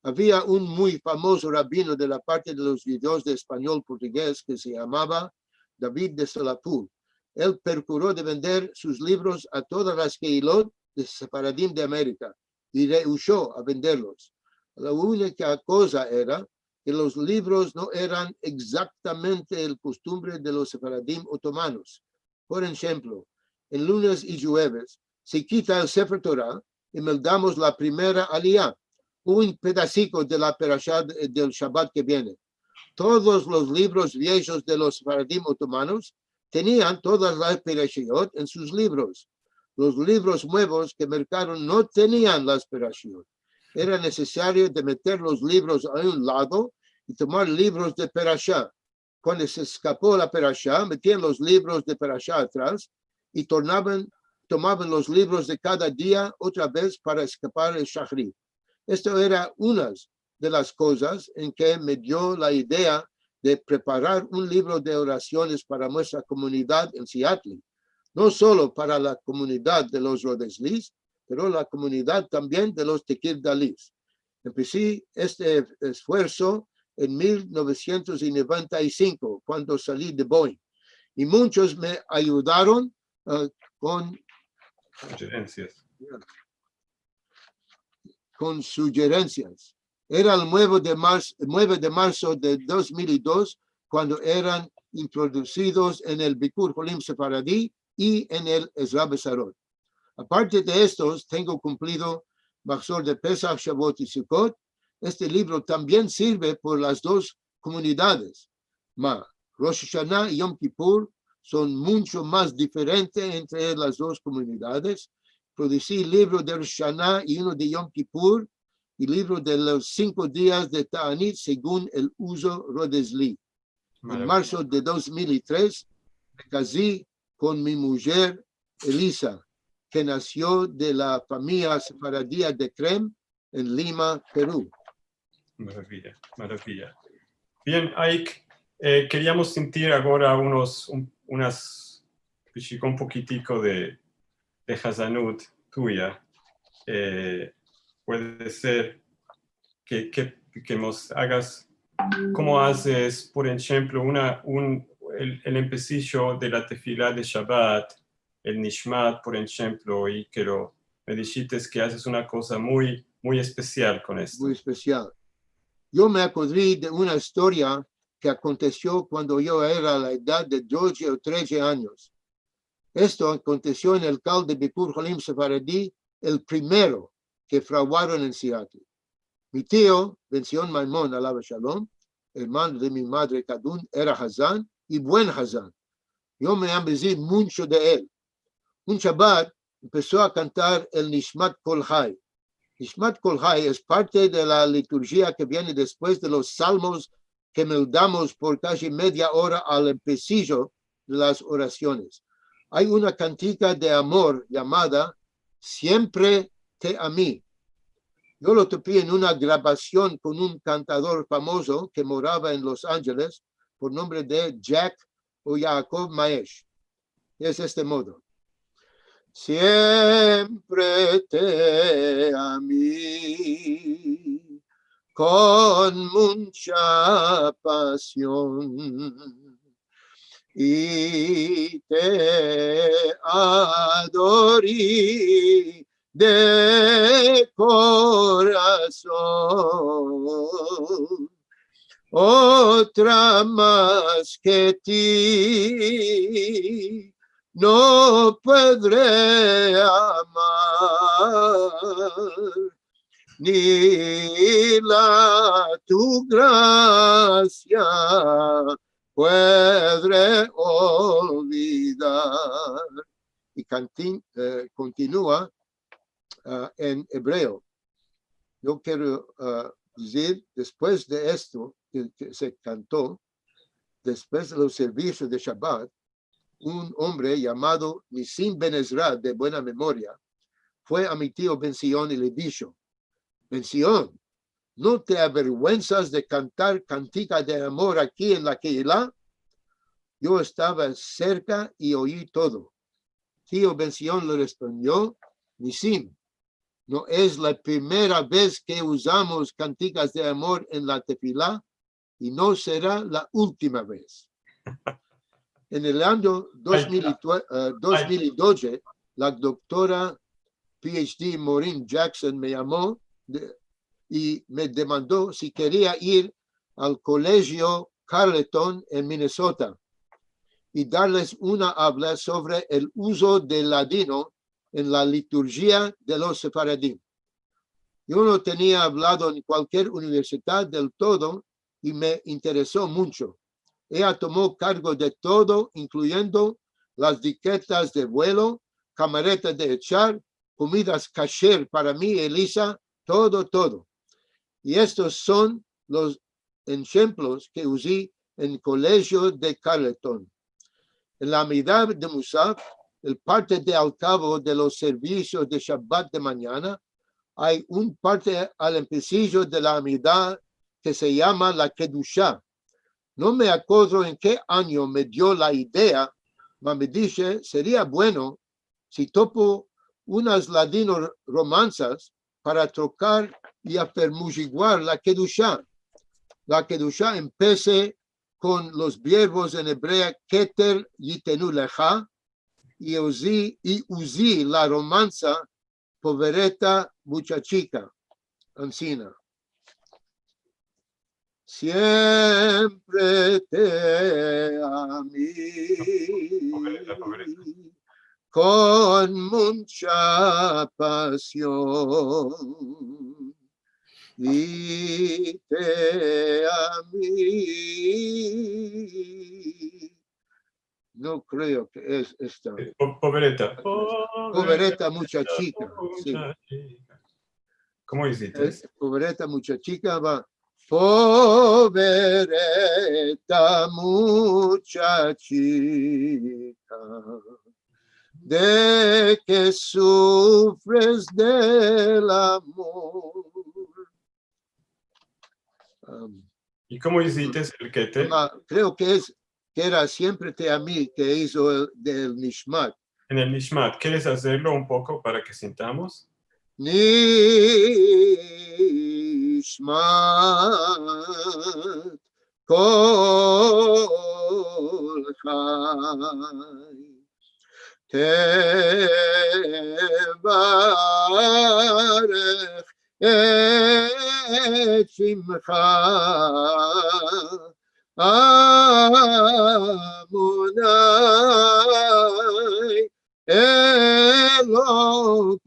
Había un muy famoso rabino de la parte de los judíos de español portugués que se llamaba David de Salapur. Él procuró de vender sus libros a todas las Keilot de Separadim de América y rehusó a venderlos. La única cosa era que los libros no eran exactamente el costumbre de los Separadim otomanos. Por ejemplo, en lunes y jueves se quita el Sefer Torah y meldamos la primera aliyah, un pedacito de la perashá del Shabbat que viene. Todos los libros viejos de los Separadim otomanos tenían todas las perashiot en sus libros. Los libros nuevos que mercaron no tenían las perashiot. Era necesario de meter los libros a un lado y tomar libros de perashá. Cuando se escapó la perashá, metían los libros de perashá atrás y tomaban los libros de cada día otra vez para escapar el shachrit. Esto era una de las cosas en que me dio la idea de preparar un libro de oraciones para nuestra comunidad en Seattle, no solo para la comunidad de los Rodeslis, pero la comunidad también de los Tequirdalis. Empecé este esfuerzo en 1995, cuando salí de Boeing, y muchos me ayudaron con sugerencias. Era el 9 de marzo de 2002 cuando eran introducidos en el Bikur Jolim Sefaradí y en el Ezra Besarot. Aparte de estos, tengo cumplido Machzor de Pesach, Shavuot y Sukkot. Este libro también sirve por las dos comunidades. Rosh Hashanah y Yom Kippur son mucho más diferentes entre las dos comunidades. Producí libro de Rosh Hashanah y uno de Yom Kippur, y libro de los 5 días de Ta'anit según el uso Rodesli. En marzo de 2003 me casé con mi mujer Elisa, que nació de la familia sefaradía de Krem en Lima, Perú. Maravilla, maravilla. Bien, Ike, queríamos sentir ahora un poquitico de Hazanut tuya. Puede ser que nos hagas, cómo haces, por ejemplo, el empecillo de la tefilá de Shabbat, el Nishmat, por ejemplo, y me dijiste que haces una cosa muy, muy especial con esto. Muy especial. Yo me acordé de una historia que aconteció cuando yo era a la edad de 12 o 13 años. Esto aconteció en el Cal de Bikur Jolim Sefaradí, el primero que fraguaron en Seattle. Mi tío, Benzion Maimón, alaba Shalom, hermano de mi madre Kadun, era Hazán y buen Hazán. Yo me embellecí mucho de él. Un Shabbat empezó a cantar el Nishmat Kol Hai. Nishmat Kol Hai es parte de la liturgia que viene después de los salmos que meldamos por casi media hora al empecillo de las oraciones. Hay una cantica de amor llamada Siempre te amé. Yo lo topé en una grabación con un cantador famoso que moraba en Los Ángeles por nombre de Jack o Jacob Maesh. Es este modo. Siempre te amé con mucha pasión y te adoré de corazón. Otra más que ti no podré amar, ni tu gracia podré olvidar. Y continúa en hebreo. Yo quiero decir, después de esto que se cantó, después de los servicios de Shabbat, un hombre llamado Nisim Ben Ezra, de buena memoria, fue a mi tío Benzion y le dijo: Benzion, ¿no te avergüenzas de cantar cantica de amor aquí en la Keilah? Yo estaba cerca y oí todo. tío Ben-Sion le respondió, Nisim, no es la primera vez que usamos canticas de amor en la tefilá y no será la última vez. En el año 2012, la doctora PhD Maureen Jackson me llamó y me demandó si quería ir al colegio Carleton en Minnesota y darles una habla sobre el uso del ladino en la liturgia de los sefaradí. Yo no tenía hablado en cualquier universidad del todo y me interesó mucho. Ella tomó cargo de todo, incluyendo las diquetas de vuelo, camaretas de echar, comidas kasher para mí, Elisa, todo. Y estos son los ejemplos que usé en el colegio de Carleton. En la mitad de Musaf, el parte de al cabo de los servicios de Shabbat de mañana, hay un parte al empecillo de la mitad que se llama la Kedushá. No me acuerdo en qué año me dio la idea, pero me dice, sería bueno si topo unas ladino romanzas para tocar y apermujiguar la Kedushá. La Kedushá empiece con los verbos en hebrea Keter Yitenu Lecha y usí la romanza Povereta Muchachica, Ancina. Siempre te amé con mucha pasión y te amé. No creo que es esta. Povereta. Povereta muchachica. Sí. ¿Cómo hiciste? Povereta muchachica va. Povereta muchachica, de que sufres del amor. ¿Y cómo hiciste el quete? Creo que era siempre te a mí que hizo el del Nishmat. En el Nishmat, ¿quieres hacerlo un poco para que sintamos? Nishmat kol chai tevarech et shimcha Amonai Elokeinu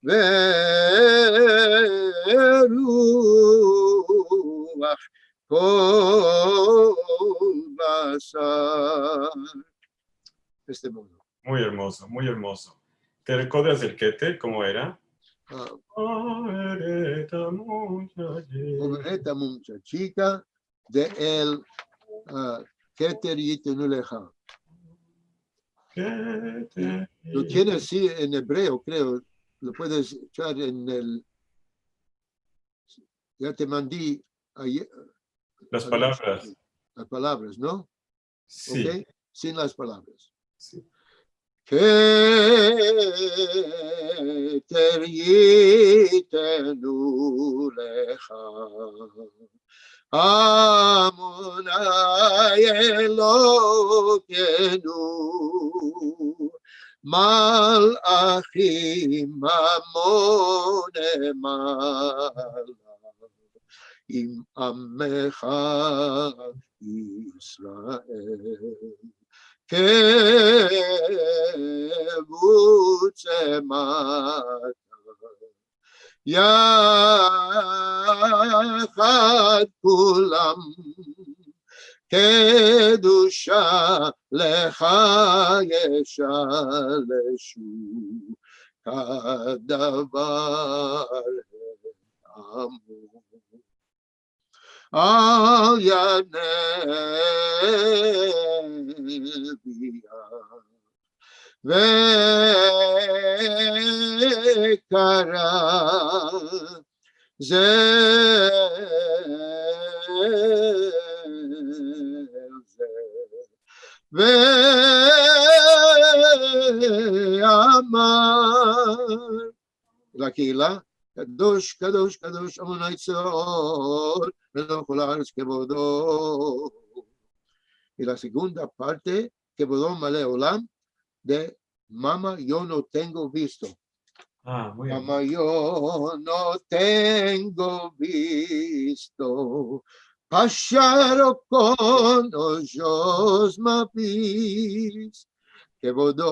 Veruach Kol Basar. Este mundo. Muy hermoso, muy hermoso. ¿Te recuerdas el quete? ¿Cómo era? Povereta muchachica. Povereta muchachica de el Keter Yitenu Lecha. Lo tiene así en hebreo, creo. Lo puedes echar en el... Ya te mandé ayer. Las palabras. Las palabras, ¿no? Sí. ¿Okay? Sin las palabras. Sí. Keter Yitenu Lecha Amonai Elokeinu Malachim Amone Im Amecha Israel Kebutzemat Yachad Kulam Kedusha Lecha Yeshaleshu Kadavar Amu Al Yanevia Vekara Zel la Keilah, Kadosh, Kadosh, Kadosh, Adonai Tzvaot, Melech Haaretz Kevodó. Y la segunda parte, Kevodó Maleh Olam, de Mama, yo no tengo visto. Muy bien. Mama, yo no tengo visto. Pasharo con ojos mapis. Kevodó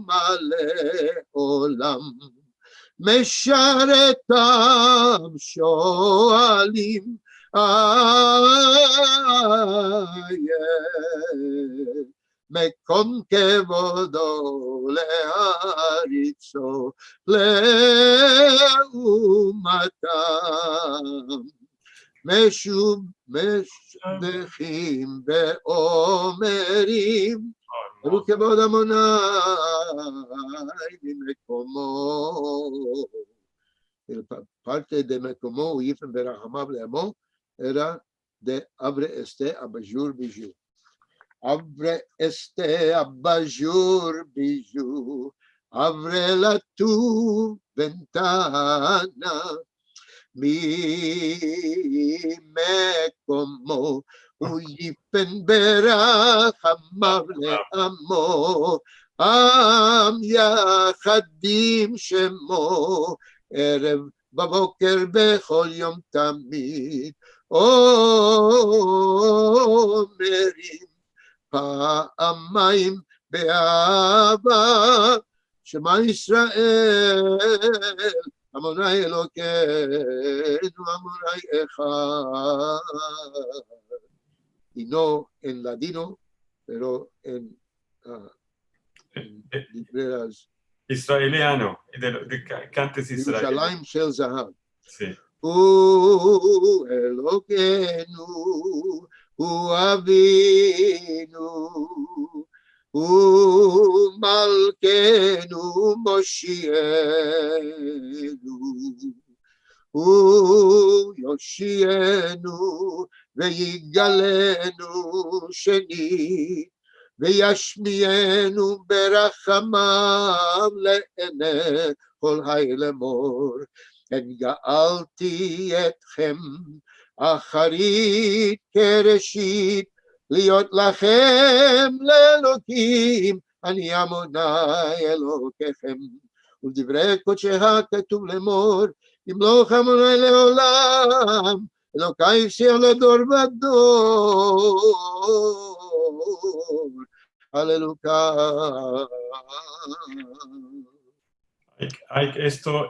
Maleh Olam. Mesharetam shoalim. מקום כבודו להריצו לעומתם משבחים ואומרים ברוך כבוד עמוני ממקומו. parte de מקומו יפן ברחמיו לעמו era de abre este abajur bijou. Abre este abajur bijou, abre la tu ventana, mi me como uyipen berachamav le'amo, am yachadim shemo, erev בבוקר בכל יום תמיד אומרים פעמיים באהבה שמע ישראל עמוני אלוקינו עמוני אחד. Y no en ladino, pero en libreras Israeliano, de cantes israelíes. ירושלים של זהב. Sí. הוא אלוקינו, הוא אבינו, הוא מלכנו מושיענו, הוא יושיענו ויגאלנו שנית, וישמיענו ברחמיו לעיני כל לאמור, הן גאלתי אתכם אחרית כראשית, להיות לכם לאלוקים, אני עמוני אלוקיכם. ובדברי קודשיה כתוב לאמור, ימלוך עמוני לעולם, אלוקי שיח לדור ודור. Aleluya.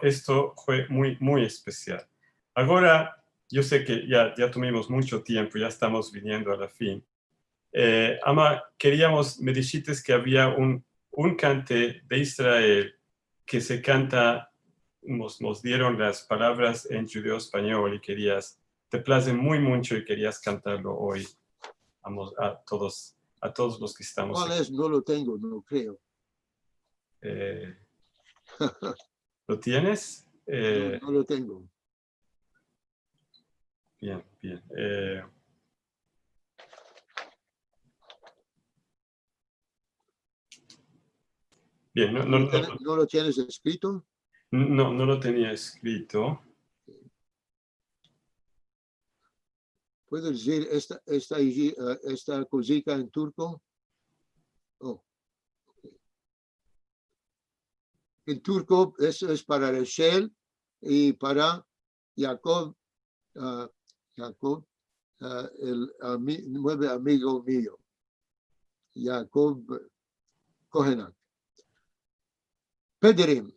Esto fue muy especial. Ahora, yo sé que ya tuvimos mucho tiempo, ya estamos viniendo a la fin. Ama, me dijiste que había un cante de Israel que se canta, nos dieron las palabras en judeo español y te place muy mucho y querías cantarlo hoy a todos los que estamos ¿Cuál aquí. es? No lo tengo, no creo. ¿Lo tienes? No lo tengo. Bien. Bien, ¿No lo tienes escrito? No lo tenía escrito. ¿Puedo decir esta cosita en turco? Oh. En turco eso es para Rachel y para Jacob, el nuevo amigo mío, Jacob Kohenak. Pederim,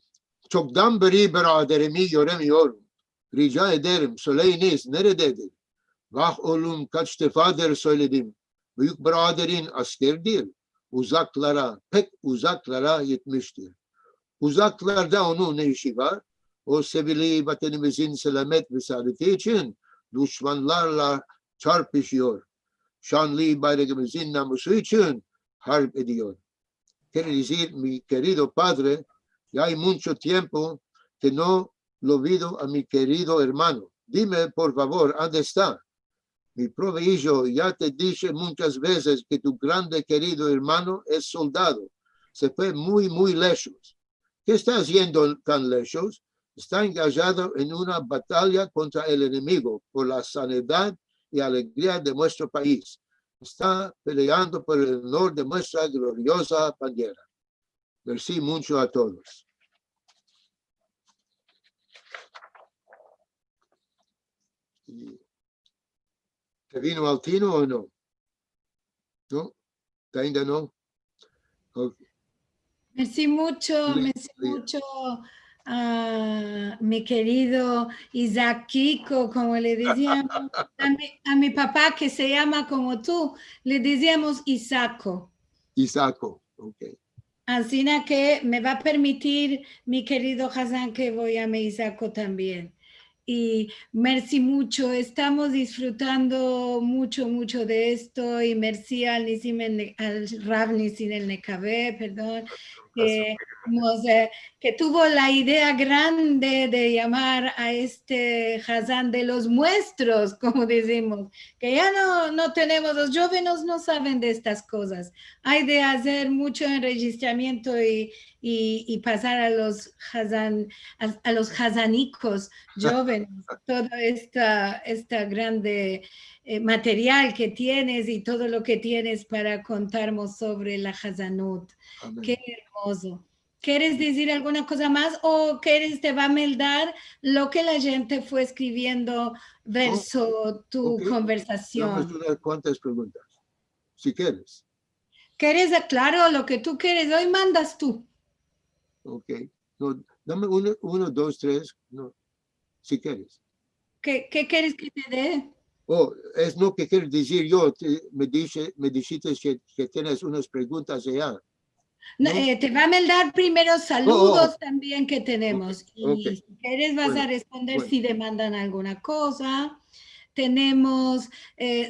çoktan beri beraderimi göremiyorum. Rica ederim, söyleyiniz nerededir? Vah oğlum kaç defadır söyledim. Büyük biraderin asker değil. Pek uzaklara gitmiştir. Uzaklarda onun ne işi var? O sevgili vatanımızın selamet ve saadeti için düşmanlarla çarpışıyor. Şanlı bayrağımızın namusu için harp ediyor. Quiere decir, mi querido padre, ya hay mucho tiempo que no lo vido a mi querido hermano. Dime, por favor, ¿dónde está? Mi proveillo, ya te dije muchas veces que tu grande querido hermano es soldado. Se fue muy lejos. ¿Qué está haciendo tan lejos? Está engajado en una batalla contra el enemigo por la sanidad y alegría de nuestro país. Está peleando por el honor de nuestra gloriosa bandera. Merci mucho a todos. ¿Te vino al tino o no? ¿No? ¿Ainda no? Okay. Merci mucho, mi querido Isaac Kiko, como le decíamos a mi papá que se llama como tú, le decíamos Isaco. Isaco, ok. Así que me va a permitir mi querido Hassan que voy a mi Isaco también. Y merci mucho, estamos disfrutando mucho de esto y merci al Rav Nisim el Nekabé, perdón, que tuvo la idea grande de llamar a este Hassan de los muestros, como decimos, que ya no tenemos, los jóvenes no saben de estas cosas. Hay de hacer mucho enregistramiento y pasar a los Hassan, a los Hassanicos jóvenes, todo esta grande material que tienes y todo lo que tienes para contarnos sobre la Hassanut. Amén. Qué hermoso. ¿Quieres decir alguna cosa más o te va a meldar lo que la gente fue escribiendo verso tu conversación? Vamos a dar cuántas preguntas, si quieres. ¿Quieres? Claro, lo que tú quieres. Hoy mandas tú. Ok. No, dame uno, dos, tres, no, si quieres. ¿Qué quieres que te dé? Oh, es lo que quiero decir yo. Me dijiste que tienes unas preguntas allá. ¿No? Te va a mandar primero saludos también que tenemos. Okay. Y si quieres vas a responder bueno. si demandan alguna cosa. Tenemos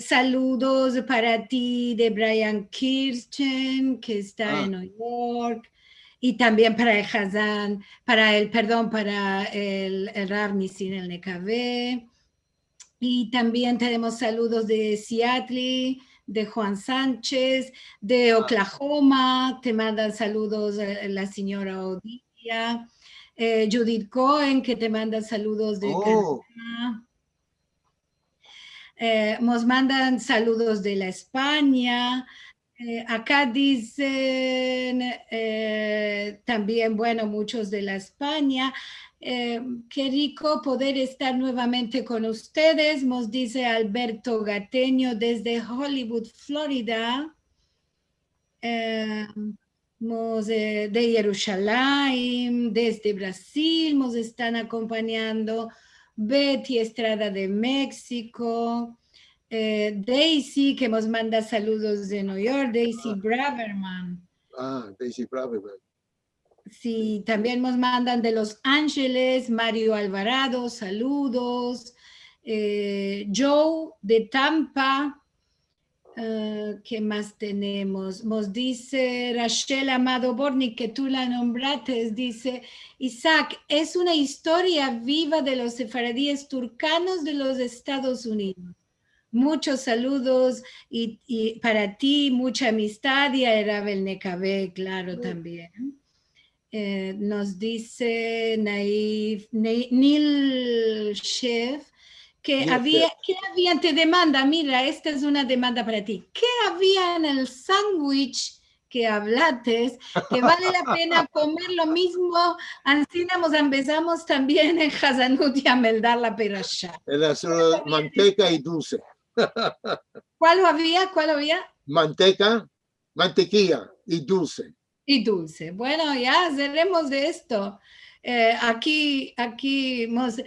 saludos para ti de Brian Kirchen, que está en New York. Y también para el Hassan, para el Rav Nisim el Nekabé. Y también tenemos saludos de Seattle, de Juan Sánchez, de Oklahoma, te mandan saludos la señora Odilia, Judith Cohen, que te manda saludos de Canadá. Nos mandan saludos de la España. Acá dicen también, bueno, muchos de la España. Qué rico poder estar nuevamente con ustedes, nos dice Alberto Gateño desde Hollywood, Florida. De Jerusalén, desde Brasil, nos están acompañando. Betty Estrada de México. Daisy, que nos manda saludos de New York, Daisy Braverman. Daisy Braverman. Sí, también nos mandan de Los Ángeles, Mario Alvarado, saludos. Joe de Tampa. ¿Qué más tenemos? Nos dice Rachel Amado Borni, que tú la nombraste, dice, Isaac, es una historia viva de los sefaradíes turcanos de los Estados Unidos. Muchos saludos y para ti, mucha amistad y a Ravel Nekabé, claro, también. Nos dice Neil Chef que había, te demanda, mira, esta es una demanda para ti. ¿Qué había en el sándwich que hablaste que vale la pena comer lo mismo? Así empezamos también en Hassanut y a meldar la perashá. Era solo manteca y dulce. ¿Cuál había? Manteca, mantequilla y dulce. Y dulce. Bueno, ya haremos de esto. Aquí nos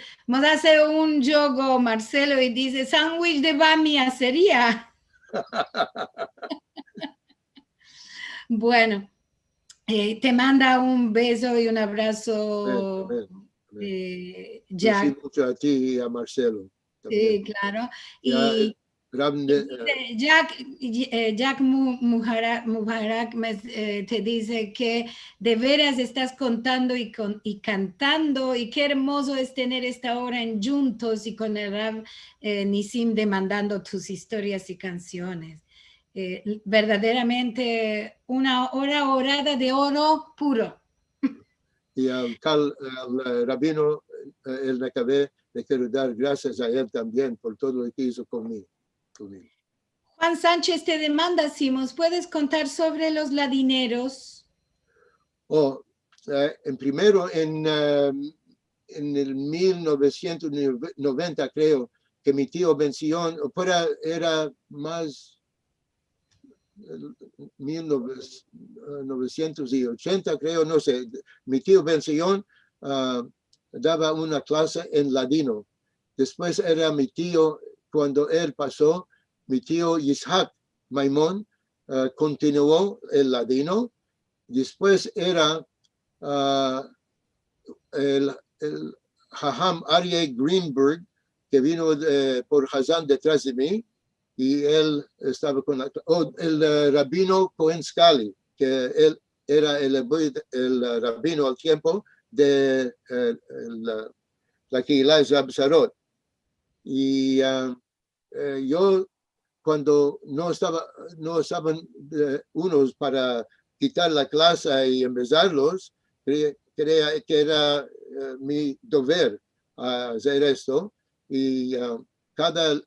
hace un juego Marcelo y dice, sándwich de bamia sería. Bueno, te manda un beso y un abrazo, Jack. Mucho a ti y a Marcelo. Sí, claro. Y Jack Mubarak te dice que de veras estás contando y cantando y qué hermoso es tener esta hora en juntos y con el Rav Nisim demandando tus historias y canciones. Verdaderamente una hora orada de oro puro. Y al rabino, el Nacabé, le quiero dar gracias a él también por todo lo que hizo conmigo. Juan Sánchez te demanda, Simos, ¿puedes contar sobre los ladineros? Primero, en el 1990, creo, que mi tío venció, era más 1980, creo, no sé. Mi tío venció, daba una clase en ladino. Después era mi tío, cuando él pasó, mi tío Yitzhak Maimón continuó el ladino. Después era el Haham Aryeh Greenberg, que vino por Hazán detrás de mí, y él estaba con el rabino Cohen Scali, que él era el rabino al tiempo de la Kehillah Zabzarot. Y yo, cuando no estaban unos para quitar la clase y empezarlos, creía que era mi deber hacer esto. Y cada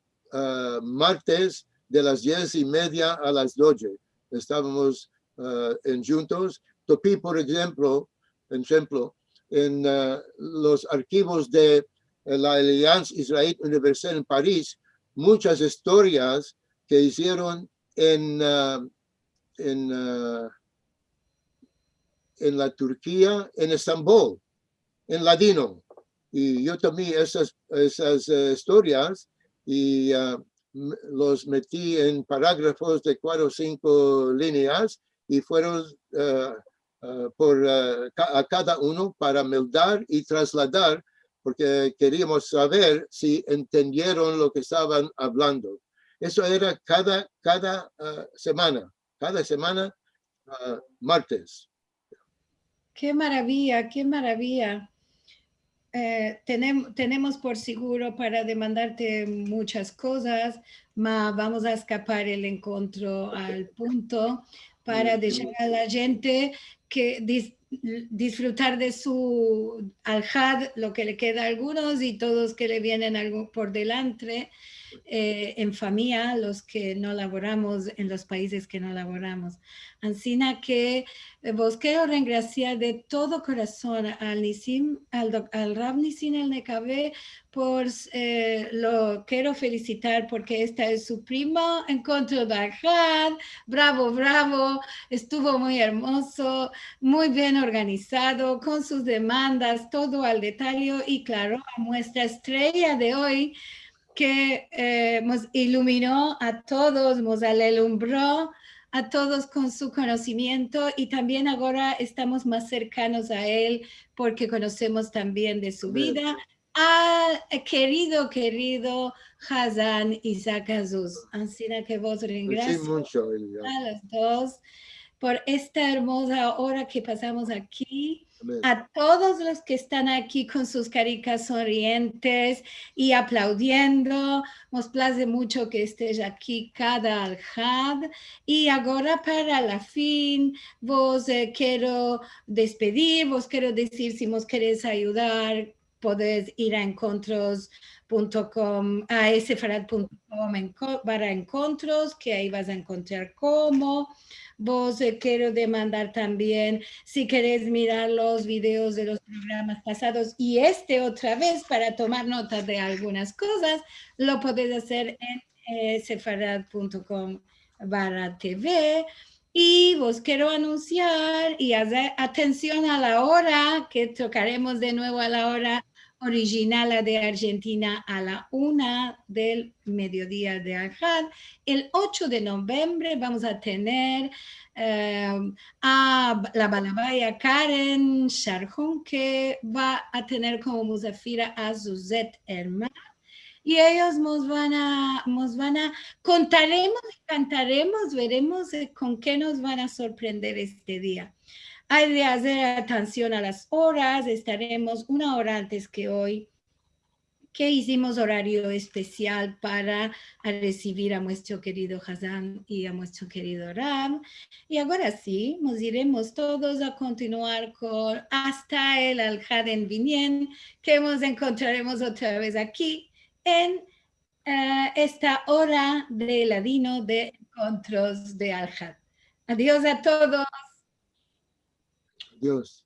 martes de las 10:30 a las 12 estábamos juntos. Topí, por ejemplo, en los archivos de la Alliance Israélite Universelle en París, muchas historias que hicieron en la Turquía, en Estambul, en ladino. Y yo tomé esas historias y los metí en parágrafos de 4 o 5 líneas y fueron a cada uno para meldar y trasladar, porque queríamos saber si entendieron lo que estaban hablando. Eso era cada semana, martes. Qué maravilla, qué maravilla. Tenemos por seguro para demandarte muchas cosas, mas vamos a escapar el encuentro al punto para dejar a la gente que disfrutar de su al-Had, lo que le queda a algunos y todos que le vienen algo por delante, en familia, los que no laboramos en los países que no laboramos. Ansina que vos quiero regraciar de todo corazón al Rav Nisim El Nekabe, lo quiero felicitar porque este es su primo encuentro de al-Had. Bravo, bravo, estuvo muy hermoso, muy bien organizado, con sus demandas, todo al detalle y claro, a nuestra estrella de hoy, que nos iluminó a todos, nos alumbró a todos con su conocimiento y también ahora estamos más cercanos a él porque conocemos también de su vida. Al querido Hazán Isaac Azuz. Así que vos gracias a los dos por esta hermosa hora que pasamos aquí. A todos los que están aquí con sus caricas sonrientes y aplaudiendo, nos place mucho que estés aquí cada al-Had. Y ahora para la fin, vos quiero despedir, vos quiero decir si vos querés ayudar, podés ir a encontros.com, a sefarad.com para encontros, que ahí vas a encontrar cómo. Vos quiero demandar también, si querés mirar los videos de los programas pasados y otra vez para tomar nota de algunas cosas, lo podés hacer en sefarad.com/TV. Y vos quiero anunciar y hacer atención a la hora, que tocaremos de nuevo a la hora original de Argentina a la 1 del mediodía de al-Had. El 8 de noviembre vamos a tener a la balabaya Karen Sharjón, que va a tener como musafira a Suzette Herman. Y ellos nos van a contaremos y cantaremos, veremos con qué nos van a sorprender este día. Hay de hacer atención a las horas, estaremos 1 hora antes que hoy que hicimos horario especial para recibir a nuestro querido Hazan y a nuestro querido Rab. Y ahora sí, nos iremos todos a continuar con hasta el Al-Had en Binyan, que nos encontraremos otra vez aquí en esta hora de ladino de encuentros de Al-Had. Adiós a todos. Dios.